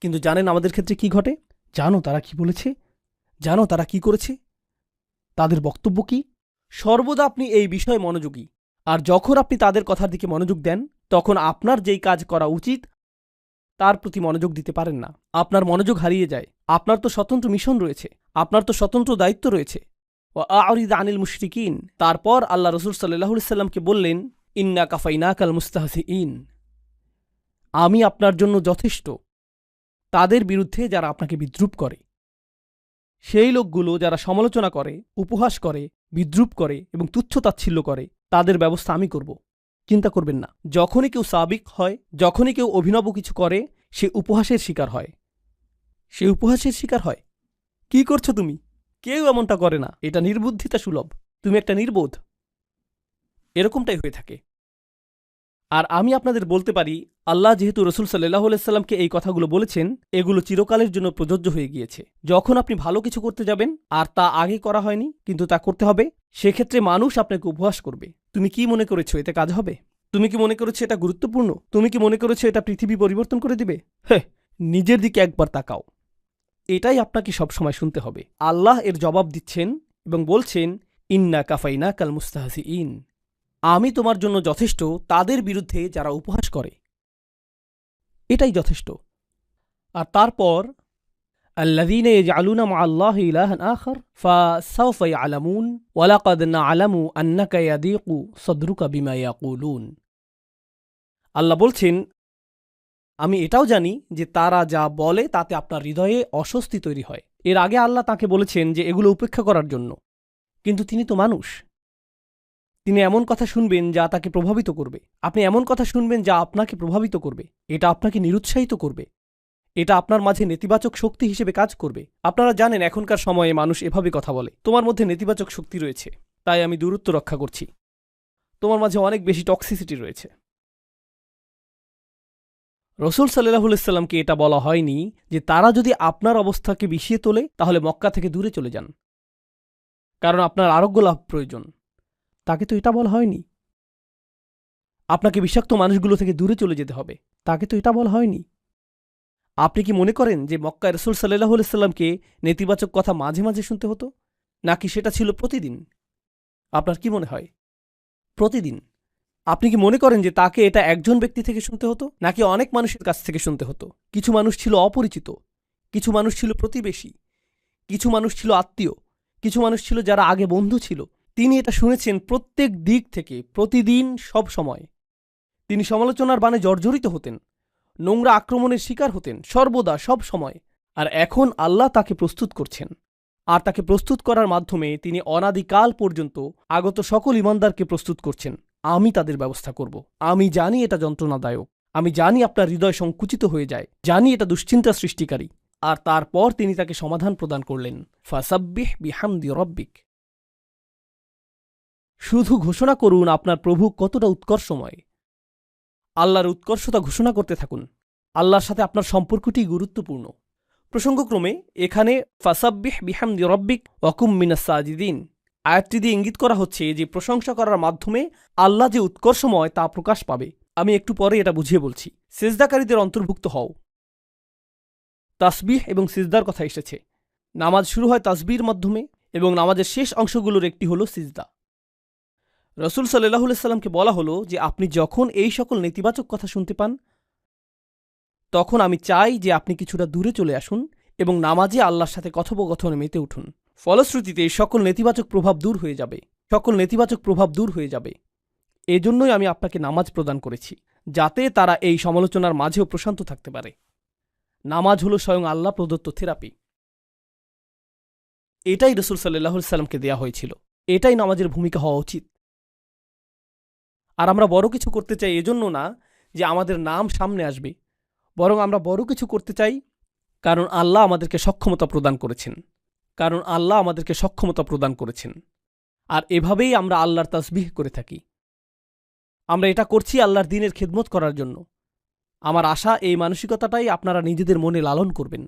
কিন্তু জানেন আমাদের ক্ষেত্রে কি ঘটে? জানো তারা কি বলেছে? জানো তারা কি করেছে? তাদের বক্তব্য কি? সর্বদা আপনি এই বিষয়ে মনোযোগী, আর যখন আপনি তাদের কথার দিকে মনোযোগ দেন, তখন আপনার যেই কাজ করা উচিত তার প্রতি মনোযোগ দিতে পারেন না। আপনার মনোযোগ হারিয়ে যায়। আপনার তো স্বতন্ত্র মিশন রয়েছে, আপনার তো স্বতন্ত্র দায়িত্ব রয়েছে। ওয়া আরিদ আনিল মুশরিকিন, তারপর আল্লাহ রসুল সাল্লাল্লাহু আলাইহি সাল্লামকে বললেন, ইন্না কাফাইনাকাল মুস্তাহজিইন, আমি আপনার জন্য যথেষ্ট তাদের বিরুদ্ধে যারা আপনাকে বিদ্রূপ করে। সেই লোকগুলো যারা সমালোচনা করে, উপহাস করে, বিদ্রূপ করে এবং তুচ্ছতাচ্ছিল্য করে, তাদের ব্যবস্থা আমি করব। চিন্তা করবেন না। যখনই কেউ সাবিক হয়, যখনই কেউ অভিনব কিছু করে, সে উপহাসের শিকার হয়। কি করছো তুমি? কেউ এমনটা করে না, এটা নির্বুদ্ধিতা সুলভ, তুমি একটা নির্বোধ। এরকমটাই হয়ে থাকে। আর আমি আপনাদের বলতে পারি, আল্লাহ যেহেতু রসুল সাল্লাল্লাহু আলাইহি সাল্লামকে এই কথাগুলো বলেছেন, এগুলো চিরকালের জন্য প্রযোজ্য হয়ে গিয়েছে। যখন আপনি ভালো কিছু করতে যাবেন আর তা আগে করা হয়নি কিন্তু তা করতে হবে, সেক্ষেত্রে মানুষ আপনাকে উপহাস করবে। তুমি কি মনে করেছো এতে কাজ হবে? তুমি কি মনে করেছো এটা গুরুত্বপূর্ণ? তুমি কি মনে করেছো এটা পৃথিবী পরিবর্তন করে দিবে? নিজের দিকে একবার তাকাও। এটাই আপনাকে সবসময় শুনতে হবে। আল্লাহ এর জবাব দিচ্ছেন এবং বলছেন, ইন্না কাফাইনাকাল মুস্তাহজিইন, আমি তোমার জন্য যথেষ্ট তাদের বিরুদ্ধে যারা উপহাস করে। এটাই যথেষ্ট। আর তারপর আল্লাযীনা ইয়াজআলুনা মা'আল্লাহি ইলাহান আখার ফাসাউফা ইয়ালামুন ওয়া লাকাদ না'লামু আন্নাকা ইয়াদীকু সাদরুকা বিমা ইয়াকুলুন। আল্লাহ বলছেন, আমি এটাও জানি যে তারা যা বলে তাতে আপনার হৃদয়ে অস্বস্তি তৈরি হয়। এর আগে আল্লাহ তাকে বলেছেন যে এগুলো উপেক্ষা করার জন্য, কিন্তু তিনি তো মানুষ। তিনি এমন কথা শুনবেন যা তাকে প্রভাবিত করবে। আপনি এমন কথা শুনবেন যা আপনাকে প্রভাবিত করবে। এটা আপনাকে নিরুৎসাহিত করবে। এটা আপনার মাঝে নেতিবাচক শক্তি হিসেবে কাজ করবে। আপনারা জানেন এখনকার সময়ে মানুষ এভাবে কথা বলে, তোমার মধ্যে নেতিবাচক শক্তি রয়েছে, তাই আমি দূরত্ব রক্ষা করছি। তোমার মাঝে অনেক বেশি টক্সিসিটি রয়েছে। রসুল সাল্লাল্লাহু আলাইহি সাল্লামকে এটা বলা হয়নি যে তারা যদি আপনার অবস্থাকে বিষিয়ে তোলে তাহলে মক্কা থেকে দূরে চলে যান, কারণ আপনার আরোগ্য লাভ প্রয়োজন। তাকে তো এটা বলা হয়নি। আপনাকে বিষাক্ত মানুষগুলো থেকে দূরে চলে যেতে হবে, তাকে তো এটা বলা হয়নি। আপনি কি মনে করেন যে মক্কায় রসুল সাল্লাল্লাহু আলাইহি সাল্লামকে নেতিবাচক কথা মাঝে মাঝে শুনতে হতো, নাকি সেটা ছিল প্রতিদিন? আপনার কি মনে হয়? প্রতিদিন। আপনি কি মনে করেন যে তাকে এটা একজন ব্যক্তি থেকে শুনতে হতো, নাকি অনেক মানুষের কাছ থেকে শুনতে হতো? কিছু মানুষ ছিল অপরিচিত, কিছু মানুষ ছিল প্রতিবেশী, কিছু মানুষ ছিল আত্মীয়, কিছু মানুষ ছিল যারা আগে বন্ধু ছিল। তিনি এটা শুনেছেন প্রত্যেক দিক থেকে, প্রতিদিন, সব সময়। তিনি সমালোচনার বাণে জর্জরিত হতেন, নোংরা আক্রমণের শিকার হতেন, সর্বদা, সব সময়। আর এখন আল্লাহ তাকে প্রস্তুত করছেন, আর তাকে প্রস্তুত করার মাধ্যমে তিনি অনাদিকাল পর্যন্ত আগত সকল ঈমানদারকে প্রস্তুত করছেন। আমি তাদের ব্যবস্থা করব। আমি জানি এটা যন্ত্রণাদায়ক, আমি জানি আপনার হৃদয় সংকুচিত হয়ে যায়, জানি এটা দুশ্চিন্তা সৃষ্টিকারী। আর তারপর তিনি তাকে সমাধান প্রদান করলেন, ফাসাব্বিহ বিহামদি রব্বিক, শুধু ঘোষণা করুন আপনার প্রভু কতটা উৎকর্ষময়। আল্লাহর উৎকর্ষতা ঘোষণা করতে থাকুন। আল্লাহর সাথে আপনার সম্পর্কটি গুরুত্বপূর্ণ। প্রসঙ্গক্রমে এখানে ফাসাব্বিহ বিহামদি রব্বিক ওয়াকুম মিনাস সাজিদিন আয়াতটি দিয়ে ইঙ্গিত করা হচ্ছে যে প্রশংসা করার মাধ্যমে আল্লাহ যে উৎকর্ষময় তা প্রকাশ পাবে। আমি একটু পরে এটা বুঝিয়ে বলছি। সিজদাকারীদের অন্তর্ভুক্ত হও। তাসবিহ এবং সিজদার কথা এসেছে। নামাজ শুরু হয় তাসবির মাধ্যমে এবং নামাজের শেষ অংশগুলোর একটি হল সিজদা। রসুল সাল্লাল্লাহু আলাইহি সাল্লামকে বলা হলো যে আপনি যখন এই সকল নেতিবাচক কথা শুনতে পান তখন আমি চাই যে আপনি কিছুটা দূরে চলে আসুন এবং নামাজে আল্লাহর সাথে কথোপকথনে মেতে উঠুন। ফলশ্রুতিতে সকল নেতিবাচক প্রভাব দূর হয়ে যাবে। সকল নেতিবাচক প্রভাব দূর হয়ে যাবে। এজন্যই আমি আপনাকে নামাজ প্রদান করেছি, যাতে তারা এই সমালোচনার মাঝেও প্রশান্ত থাকতে পারে। নামাজ হলো স্বয়ং আল্লাহ প্রদত্ত থেরাপি। এটাই রসুল সাল্লাল্লাহু আলাইহি সাল্লামকে দেয়া হয়েছিল। এটাই নামাজের ভূমিকা হওয়া উচিত। আর আমরা বড় কিছু করতে চাই এজন্য না যে আমাদের নাম সামনে আসবে, বরং আমরা বড় কিছু করতে চাই কারণ আল্লাহ আমাদেরকে সক্ষমতা প্রদান করেছেন। কারণ আল্লাহ আমাদেরকে সক্ষমতা প্রদান করেছেন। আর এভাবেই আমরা আল্লাহর তাসবিহ করে থাকি। আমরা এটা করছি আল্লাহর দ্বীনের খেদমত করার জন্য। আমার আশা এই মানসিকতাটাই আপনারা নিজেদের মনে লালন করবেন।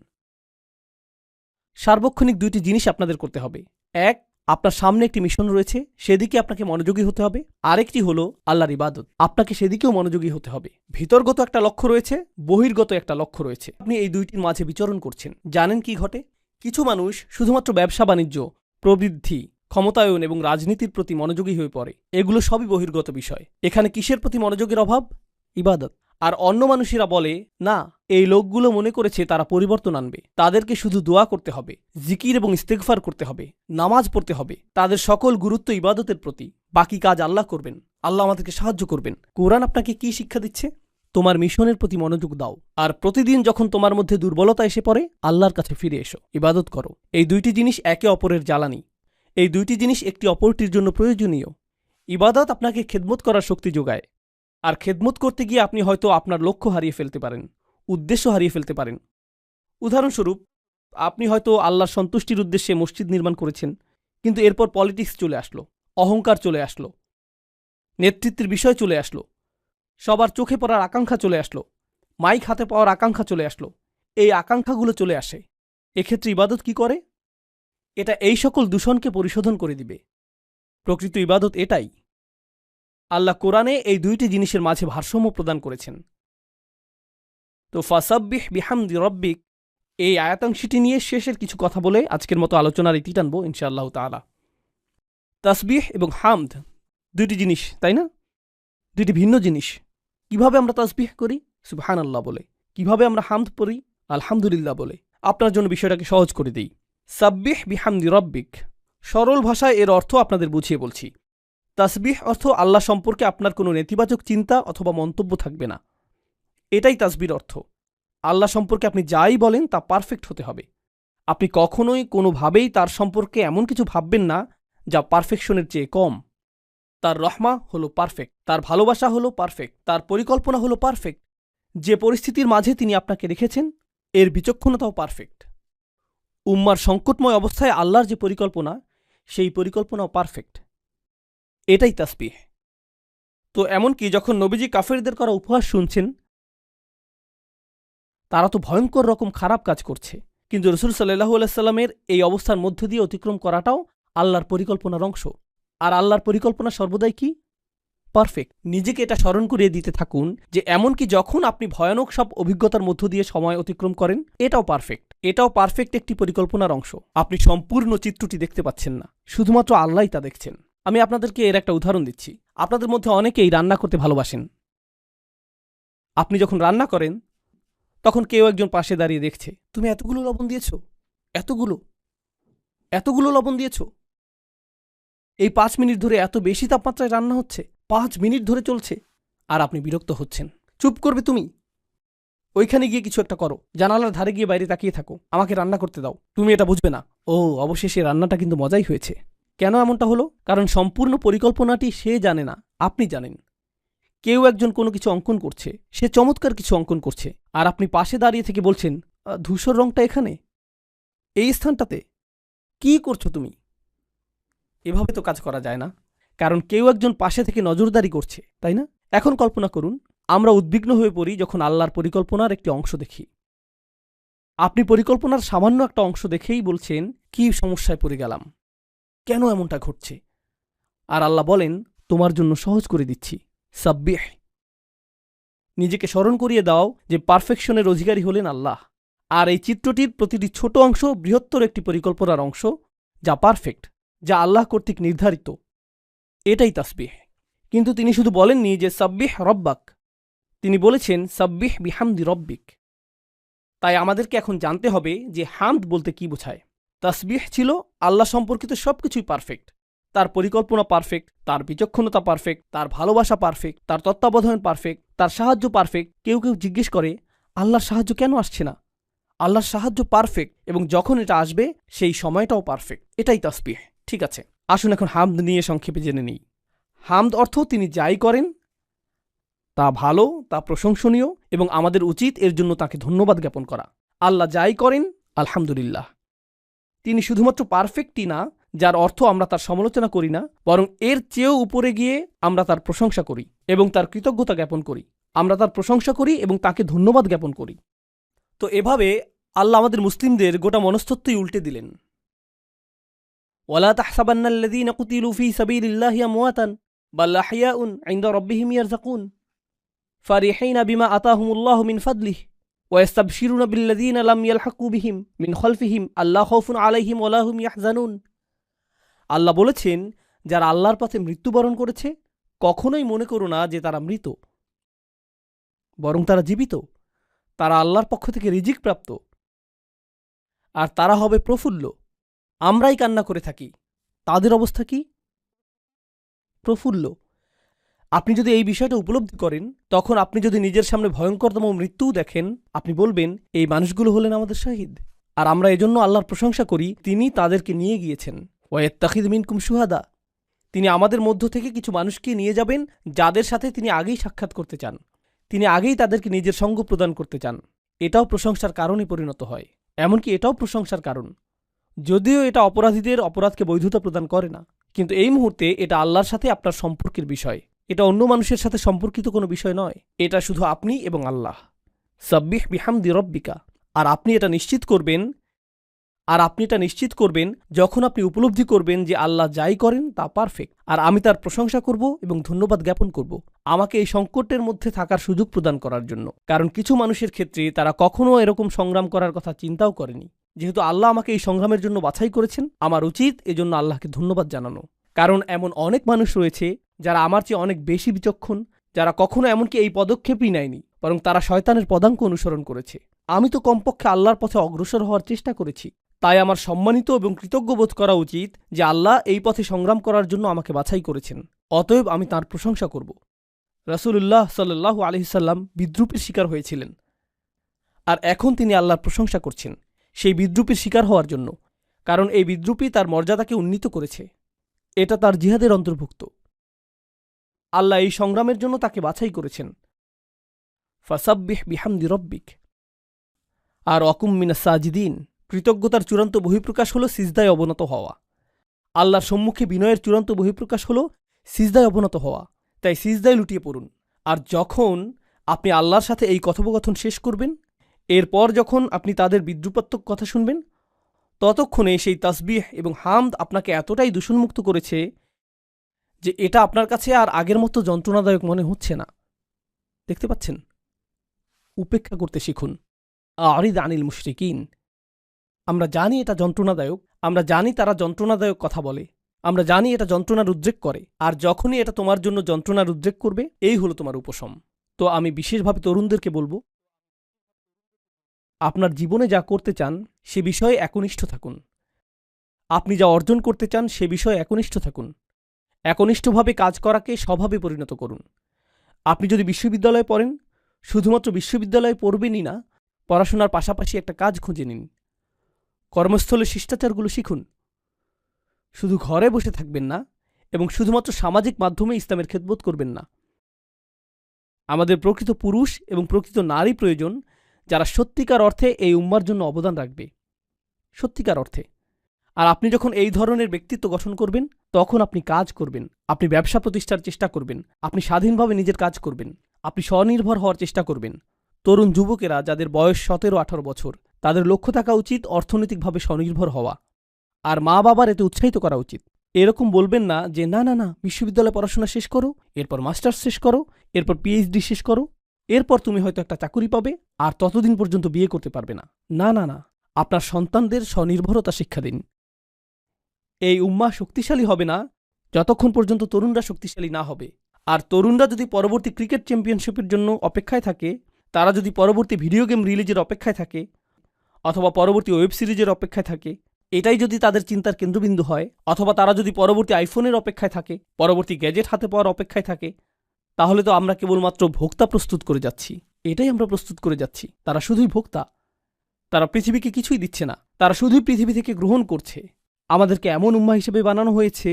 সার্বক্ষণিক দুইটি জিনিস আপনাদের করতে হবে। এক, আপনার সামনে একটি মিশন রয়েছে, সেদিকে আপনাকে মনোযোগী হতে হবে। আরেকটি হলো আল্লাহর ইবাদত, আপনাকে সেদিকেও মনোযোগী হতে হবে। ভিতরগত একটা লক্ষ্য রয়েছে, বহির্গত একটা লক্ষ্য রয়েছে। আপনি এই দুইটির মাঝে বিচরণ করছেন। জানেন কি ঘটে? কিছু মানুষ শুধুমাত্র ব্যবসা বাণিজ্য, প্রবৃদ্ধি, ক্ষমতায়ন এবং রাজনীতির প্রতি মনোযোগী হয়ে পড়ে। এগুলো সবই বহির্গত বিষয়। এখানে কিসের প্রতি মনোযোগের অভাব? ইবাদত। আর অন্য মানুষেরা বলে, না, এই লোকগুলো মনে করেছে তারা পরিবর্তন আনবে, তাদেরকে শুধু দোয়া করতে হবে, জিকির এবং ইস্তেগফার করতে হবে, নামাজ পড়তে হবে। তাদের সকল গুরুত্ব ইবাদতের প্রতি, বাকি কাজ আল্লাহ করবেন, আল্লাহ আমাদেরকে সাহায্য করবেন। কোরআন আপনাকে কি শিক্ষা দিচ্ছে? তোমার মিশনের প্রতি মনোযোগ দাও, আর প্রতিদিন যখন তোমার মধ্যে দুর্বলতা এসে পড়ে আল্লাহর কাছে ফিরে এসো, ইবাদত করো। এই দুইটি জিনিস একে অপরের জ্বালানি। এই দুইটি জিনিস একটি অপরটির জন্য প্রয়োজনীয়। ইবাদত আপনাকে খেদমত করার শক্তি যোগায়, আর খেদমত করতে গিয়ে আপনি হয়তো আপনার লক্ষ্য হারিয়ে ফেলতে পারেন, উদ্দেশ্য হারিয়ে ফেলতে পারেন। উদাহরণস্বরূপ, আপনি হয়তো আল্লাহর সন্তুষ্টির উদ্দেশ্যে মসজিদ নির্মাণ করেছেন, কিন্তু এরপর পলিটিক্স চলে আসলো, অহংকার চলে আসলো, নেতৃত্বের বিষয় চলে আসলো, সবার চোখে পড়ার আকাঙ্ক্ষা চলে আসলো, মাইক হাতে পাওয়ার আকাঙ্ক্ষা চলে আসলো। এই আকাঙ্ক্ষাগুলো চলে আসে। এক্ষেত্রে ইবাদত কি করে? এটা এই সকল দূষণকে পরিশোধন করে দিবে। প্রকৃত ইবাদত এটাই। আল্লাহ কোরআনে এই দুইটি জিনিসের মাঝে ভারসাম্য প্রদান করেছেন। তো ফাসাব্বিহ বিহামদি রব্বিক, এই আয়াতাংশটি নিয়ে শেষের কিছু কথা বলে আজকের মতো আলোচনার ইতি টানবো ইনশাআল্লাহ তাআলা। তাসবিহ এবং হামদ দুইটি জিনিস, তাই না? দুইটি ভিন্ন জিনিস। কিভাবে আমরা তাসবিহ করি? সুবহানাল্লাহ বলে। কিভাবে আমরা হামদ পড়ি? আলহামদুলিল্লাহ বলে। আপনার জন্য বিষয়টাকে সহজ করে দিই। সাব্বিহ বিহামদি রব্বিক, সরল ভাষায় এর অর্থ আপনাদের বুঝিয়ে বলছি। তাসবিহ অর্থ আল্লাহ সম্পর্কে আপনার কোনো নেতিবাচক চিন্তা অথবা মন্তব্য থাকবে না। এটাই তাসবির অর্থ। আল্লাহ সম্পর্কে আপনি যাই বলেন তা পারফেক্ট হতে হবে। আপনি কখনোই কোনোভাবেই তার সম্পর্কে এমন কিছু ভাববেন না যা পারফেকশনের চেয়ে কম। তার রহমা হলো পারফেক্ট, তার ভালোবাসা হলো পারফেক্ট, তার পরিকল্পনা হলো পারফেক্ট। যে পরিস্থিতির মাঝে তিনি আপনাকে রেখেছেন এর বিচক্ষণতাও পারফেক্ট। উম্মার সংকটময় অবস্থায় আল্লাহর যে পরিকল্পনা, সেই পরিকল্পনাও পারফেক্ট। এটাই তাসবিহ। তো এমনকি যখন নবীজি কাফেরদের করা উপহাস শুনছেন, তারা তো ভয়ঙ্কর রকম খারাপ কাজ করছে, কিন্তু রসুল সাল্লাল্লাহু আলাইহি সাল্লামের এই অবস্থার মধ্য দিয়ে অতিক্রম করাটাও আল্লাহর পরিকল্পনার অংশ। আর আল্লাহর পরিকল্পনা সর্বদাই কি? পারফেক্ট। নিজেকে এটা স্মরণ করিয়ে দিতে থাকুন যে এমনকি যখন আপনি ভয়ানক সব অভিজ্ঞতার মধ্য দিয়ে সময় অতিক্রম করেন, এটাও পারফেক্ট। এটাও পারফেক্ট একটি পরিকল্পনার অংশ। আপনি সম্পূর্ণ চিত্রটি দেখতে পাচ্ছেন না, শুধুমাত্র আল্লাহই তা দেখছেন। আমি আপনাদেরকে এর একটা উদাহরণ দিচ্ছি। আপনাদের মধ্যে অনেকেই রান্না করতে ভালোবাসেন। আপনি যখন রান্না করেন তখন কেউ একজন পাশে দাঁড়িয়ে দেখছে, তুমি এতগুলো লবণ দিয়েছ, এতগুলো লবণ দিয়েছ। এই 5 মিনিট ধরে এত বেশি তাপমাত্রায় রান্না হচ্ছে, 5 মিনিট ধরে চলছে, আর আপনি বিরক্ত হচ্ছেন। চুপ করবে তুমি? ওইখানে গিয়ে কিছু একটা করো, জানালার ধারে গিয়ে বাইরে তাকিয়ে থাকো, আমাকে রান্না করতে দাও। তুমি এটা বুঝবে না। ও, অবশেষে রান্নাটা কিন্তু মজাই হয়েছে। কেন এমনটা হলো? কারণ সম্পূর্ণ পরিকল্পনাটি সে জানে না, আপনি জানেন। কেউ একজন কোনো কিছু অঙ্কন করছে, সে চমৎকার কিছু অঙ্কন করছে, আর আপনি পাশে দাঁড়িয়ে থেকে বলছেন, ধূসর রংটা এখানে, এই স্থানটাতে, কি করছো তুমি? এভাবে তো কাজ করা যায় না, কারণ কেউ একজন পাশে থেকে নজরদারি করছে, তাই না? এখন কল্পনা করুন, আমরা উদ্বিগ্ন হয়ে পড়ি যখন আল্লাহর পরিকল্পনার একটি অংশ দেখি। আপনি পরিকল্পনার সামান্য একটা অংশ দেখেই বলছেন, কি সমস্যায় পড়ে গেলাম, কেন এমনটা ঘটছে? আর আল্লাহ বলেন, তোমার জন্য সহজ করে দিচ্ছি, সাব্বিহ। নিজেকে স্মরণ করিয়ে দাও যে পারফেকশনের অধিকারী হলেন আল্লাহ। আর এই চিত্রটির প্রতিটি ছোট অংশ বৃহত্তর একটি পরিকল্পনার অংশ, যা পারফেক্ট, যা আল্লাহ কর্তৃক নির্ধারিত। এটাই তাসবিহ। কিন্তু তিনি শুধু বলেননি যে সাব্বিহ রব্বাক, তিনি বলেছেন সাব্বিহ বিহামদি রব্বিক। তাই আমাদেরকে এখন জানতে হবে যে হামদ বলতে কি বোঝায়। তাসবিহ ছিল আল্লাহ সম্পর্কিত সবকিছুই পারফেক্ট। তার পরিকল্পনা পারফেক্ট, তার বিচক্ষণতা পারফেক্ট, তার ভালোবাসা পারফেক্ট, তার তত্ত্বাবধান পারফেক্ট, তার সাহায্য পারফেক্ট। কেউ কেউ জিজ্ঞেস করে আল্লাহর সাহায্য কেন আসছে না? আল্লাহর সাহায্য পারফেক্ট, এবং যখন এটা আসবে সেই সময়টাও পারফেক্ট। এটাই তাসবিহ। ঠিক আছে, আসুন এখন হামদ নিয়ে সংক্ষেপে জেনে নিই। হামদ অর্থ তিনি যাই করেন তা ভালো, তা প্রশংসনীয়, এবং আমাদের উচিত এর জন্য তাকে ধন্যবাদ জ্ঞাপন করা। আল্লাহ যাই করেন আলহামদুলিল্লাহ। তিনি শুধুমাত্র পারফেক্টই না, যার অর্থ আমরা তার সমালোচনা করি না, বরং এর চেয়েও উপরে গিয়ে আমরা তার প্রশংসা করি এবং তার কৃতজ্ঞতা জ্ঞাপন করি। আমরা তার প্রশংসা করি এবং তাকে ধন্যবাদ জ্ঞাপন করি। তো এভাবে আল্লাহ আমাদের মুসলিমদের গোটা মনস্তত্ত্বই উল্টে দিলেন। ওয়ালা তাহসাবান্নাল্লাযীনা কুতিলু ফী সাবিলিল্লাহি আমওয়াতান বাল আহইয়াউন ইনদা রাব্বিহিম ইয়ারযাকুন ফারিহিনা বিমা আতাহুমুল্লাহু মিন ফাদলিহি ওয়া ইস্তাবশিরুনা বিল্লাযীনা লাম ইয়ালহাকু বিহিম মিন খালফিহিম আল্লা খাউফুন আলাইহিম ওয়া লা হুম ইয়াহজানুন। আল্লাহ বলেছেন, যারা আল্লাহর পথে মৃত্যুবরণ করেছে কখনোই মনে করো না যে তারা মৃত, বরং তারা জীবিত। তারা আল্লাহর পক্ষ থেকে রিজিক প্রাপ্ত, আর তারা হবে প্রফুল্ল। আমরাই কান্না করে থাকি, তাদের অবস্থা কি? প্রফুল্ল। আপনি যদি এই বিষয়টা উপলব্ধি করেন, তখন আপনি যদি নিজের সামনে ভয়ঙ্করতম মৃত্যুও দেখেন, আপনি বলবেন এই মানুষগুলো হলেন আমাদের শহীদ। আর আমরা এজন্য আল্লাহর প্রশংসা করি, তিনি তাদেরকে নিয়ে গিয়েছেন। ওয়াইত্তাখিদ মিনকুম শুহাদা, তিনি আমাদের মধ্য থেকে কিছু মানুষকে নিয়ে যাবেন যাদের সাথে তিনি আগেই সাক্ষাৎ করতে চান, তিনি আগেই তাদেরকে নিজের সঙ্গ প্রদান করতে চান। এটাও প্রশংসার কারণে পরিণত হয়। এমনকি এটাও প্রশংসার কারণ, যদিও এটা অপরাধীদের অপরাধকে বৈধতা প্রদান করে না, কিন্তু এই মুহূর্তে এটা আল্লাহর সাথে আপনার সম্পর্কের বিষয়। এটা অন্য মানুষের সাথে সম্পর্কিত কোনো বিষয় নয়, এটা শুধু আপনি এবং আল্লাহ। সাব্বিহ বিহামদি রব্বিকা। আর আপনি এটা নিশ্চিত করবেন যখন আপনি উপলব্ধি করবেন যে আল্লাহ যাই করেন তা পারফেক্ট, আর আমি তার প্রশংসা করব এবং ধন্যবাদ জ্ঞাপন করব আমাকে এই সংকটের মধ্যে থাকার সুযোগ প্রদান করার জন্য। কারণ কিছু মানুষের ক্ষেত্রে তারা কখনও এরকম সংগ্রাম করার কথা চিন্তাও করেনি। যেহেতু আল্লাহ আমাকে এই সংগ্রামের জন্য বাছাই করেছেন, আমার উচিত এজন্য আল্লাহকে ধন্যবাদ জানানো। কারণ এমন অনেক মানুষ রয়েছে যারা আমার চেয়ে অনেক বেশি বিচক্ষণ, যারা কখনো এমনকি এই পদক্ষেপই নেয়নি, বরং তারা শয়তানের পদাঙ্ক অনুসরণ করেছে। আমি তো কমপক্ষে আল্লাহর পথে অগ্রসর হওয়ার চেষ্টা করেছি। তাই আমার সম্মানিত এবং কৃতজ্ঞ বোধ করা উচিত যে আল্লাহ এই পথে সংগ্রাম করার জন্য আমাকে বাছাই করেছেন। অতএব আমি তাঁর প্রশংসা করব। রাসূলুল্লাহ সাল্লাল্লাহু আলাইহি সাল্লাম বিদ্রূপের শিকার হয়েছিলেন, আর এখন তিনি আল্লাহর প্রশংসা করছেন সেই বিদ্রূপের শিকার হওয়ার জন্য, কারণ এই বিদ্রূপই তার মর্যাদাকে উন্নীত করেছে। এটা তার জিহাদের অন্তর্ভুক্ত। আল্লাহ এই সংগ্রামের জন্য তাকে বাছাই করেছেন। ফাসাব্বিহ বিহামদি রব্বিক। আর ওয়াকুম মিনাস সাজিদিন। কৃতজ্ঞতার চূড়ান্ত বহিঃপ্রকাশ হল সিজদায় অবনত হওয়া। আল্লাহর সম্মুখে বিনয়ের চূড়ান্ত বহিঃপ্রকাশ হল সিজদায় অবনত হওয়া। তাই সিজদায় লুটিয়ে পড়ুন। আর যখন আপনি আল্লাহর সাথে এই কথোপকথন শেষ করবেন, এরপর যখন আপনি তাদের বিদ্রূপাত্মক কথা শুনবেন, ততক্ষণে সেই তাসবিহ এবং হামদ আপনাকে এতটাই দূষণমুক্ত করেছে যে এটা আপনার কাছে আর আগের মতো যন্ত্রণাদায়ক মনে হচ্ছে না। দেখতে পাচ্ছেন? উপেক্ষা করতে শিখুন। আরিদ আনিল মুশরিকিন। আমরা জানি এটা যন্ত্রণাদায়ক, আমরা জানি তারা যন্ত্রণাদায়ক কথা বলে, আমরা জানি এটা যন্ত্রণার উদ্রেক করে, আর যখনই এটা তোমার জন্য যন্ত্রণার উদ্রেক করবে, এই হলো তোমার উপশম। তো আমি বিশেষভাবে তরুণদেরকে বলবো, আপনার জীবনে যা করতে চান সে বিষয়ে একনিষ্ঠ থাকুন। আপনি যা অর্জন করতে চান সে বিষয়ে একনিষ্ঠ থাকুন। একনিষ্ঠভাবে কাজ করাকে স্বভাবে পরিণত করুন। আপনি যদি বিশ্ববিদ্যালয়ে পড়েন, শুধুমাত্র বিশ্ববিদ্যালয়ে পড়বেনই না, পড়াশোনার পাশাপাশি একটা কাজ খুঁজে নিন। কর্মস্থলে শিষ্টাচারগুলো শিখুন। শুধু ঘরে বসে থাকবেন না, এবং শুধুমাত্র সামাজিক মাধ্যমে ইসলামের খেদমত করবেন না। আমাদের প্রকৃত পুরুষ এবং প্রকৃত নারী প্রয়োজন, যারা সত্যিকার অর্থে এই উম্মার জন্য অবদান রাখবে, সত্যিকার অর্থে। আর আপনি যখন এই ধরনের ব্যক্তিত্ব গঠন করবেন, তখন আপনি কাজ করবেন, আপনি ব্যবসা প্রতিষ্ঠার চেষ্টা করবেন, আপনি স্বাধীনভাবে নিজের কাজ করবেন, আপনি স্বনির্ভর হওয়ার চেষ্টা করবেন। তরুণ যুবকেরা যাদের বয়স 17-18 বছর, তাদের লক্ষ্য থাকা উচিত অর্থনৈতিকভাবে স্বনির্ভর হওয়া, আর মা বাবার এতে উৎসাহিত করা উচিত। এরকম বলবেন না যে না না না, বিশ্ববিদ্যালয়ে পড়াশোনা শেষ করো, এরপর মাস্টার্স শেষ করো, এরপর পিএইচডি শেষ করো। এরপর তুমি হয়তো একটা চাকুরি পাবে, আর ততদিন পর্যন্ত বিয়ে করতে পারবে না। না না না, আপনার সন্তানদের স্বনির্ভরতা শিক্ষা দিন। এই উম্মাহ শক্তিশালী হবে না যতক্ষণ পর্যন্ত তরুণরা শক্তিশালী না হবে। আর তরুণরা যদি পরবর্তী ক্রিকেট চ্যাম্পিয়নশিপের জন্য অপেক্ষায় থাকে, তারা যদি পরবর্তী ভিডিও গেম রিলিজের অপেক্ষায় থাকে, অথবা পরবর্তী ওয়েব সিরিজের অপেক্ষায় থাকে, এটাই যদি তাদের চিন্তার কেন্দ্রবিন্দু হয়, অথবা তারা যদি পরবর্তী আইফোনের অপেক্ষায় থাকে, পরবর্তী গ্যাজেট হাতে পাওয়ার অপেক্ষায় থাকে, তাহলে তো আমরা কেবলমাত্র ভোক্তা প্রস্তুত করে যাচ্ছি। এটাই আমরা প্রস্তুত করে যাচ্ছি। তারা শুধুই ভোক্তা, তারা পৃথিবীকে কিছুই দিচ্ছে না, তারা শুধুই পৃথিবী থেকে গ্রহণ করছে। আমাদেরকে এমন উম্মাহ হিসেবে বানানো হয়েছে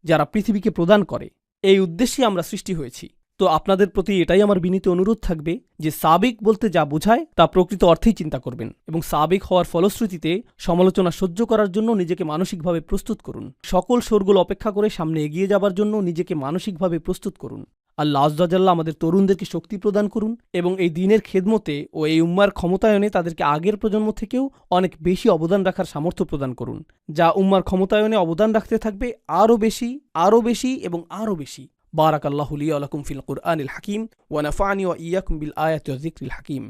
যারা পৃথিবীকে প্রদান করে। এই উদ্দেশ্যে আমরা সৃষ্টি হয়েছি। তো আপনাদের প্রতি এটাই আমার বিনীত অনুরোধ থাকবে যে সাবেক বলতে যা বোঝায় তা প্রকৃত অর্থেই চিন্তা করবেন, এবং সাবেক হওয়ার ফলশ্রুতিতে সমালোচনা সহ্য করার জন্য নিজেকে মানসিকভাবে প্রস্তুত করুন। সকল শোরগোল অপেক্ষা করে সামনে এগিয়ে যাবার জন্য নিজেকে মানসিকভাবে প্রস্তুত করুন। আল্লাহ আযজা ওয়াজাল্লাহ আমাদের তরুণদেরকে শক্তি প্রদান করুন, এবং এই দ্বীনের খেদমতে ও এই উম্মার ক্ষমতায়নে তাদেরকে আগের প্রজন্ম থেকেও অনেক বেশি অবদান রাখার সামর্থ্য প্রদান করুন, যা উম্মার ক্ষমতায়নে অবদান রাখতে থাকবে আরও বেশি, আরও বেশি এবং আরও বেশি। বারাকাল্লাহু লি ওয়া লাকুম ফিল কুরআনিল হাকিম ওয়া নাফা'নি ওয়া ইয়্যাকুম বিল আয়াতি ওয়াজ যিকরিল হাকিম।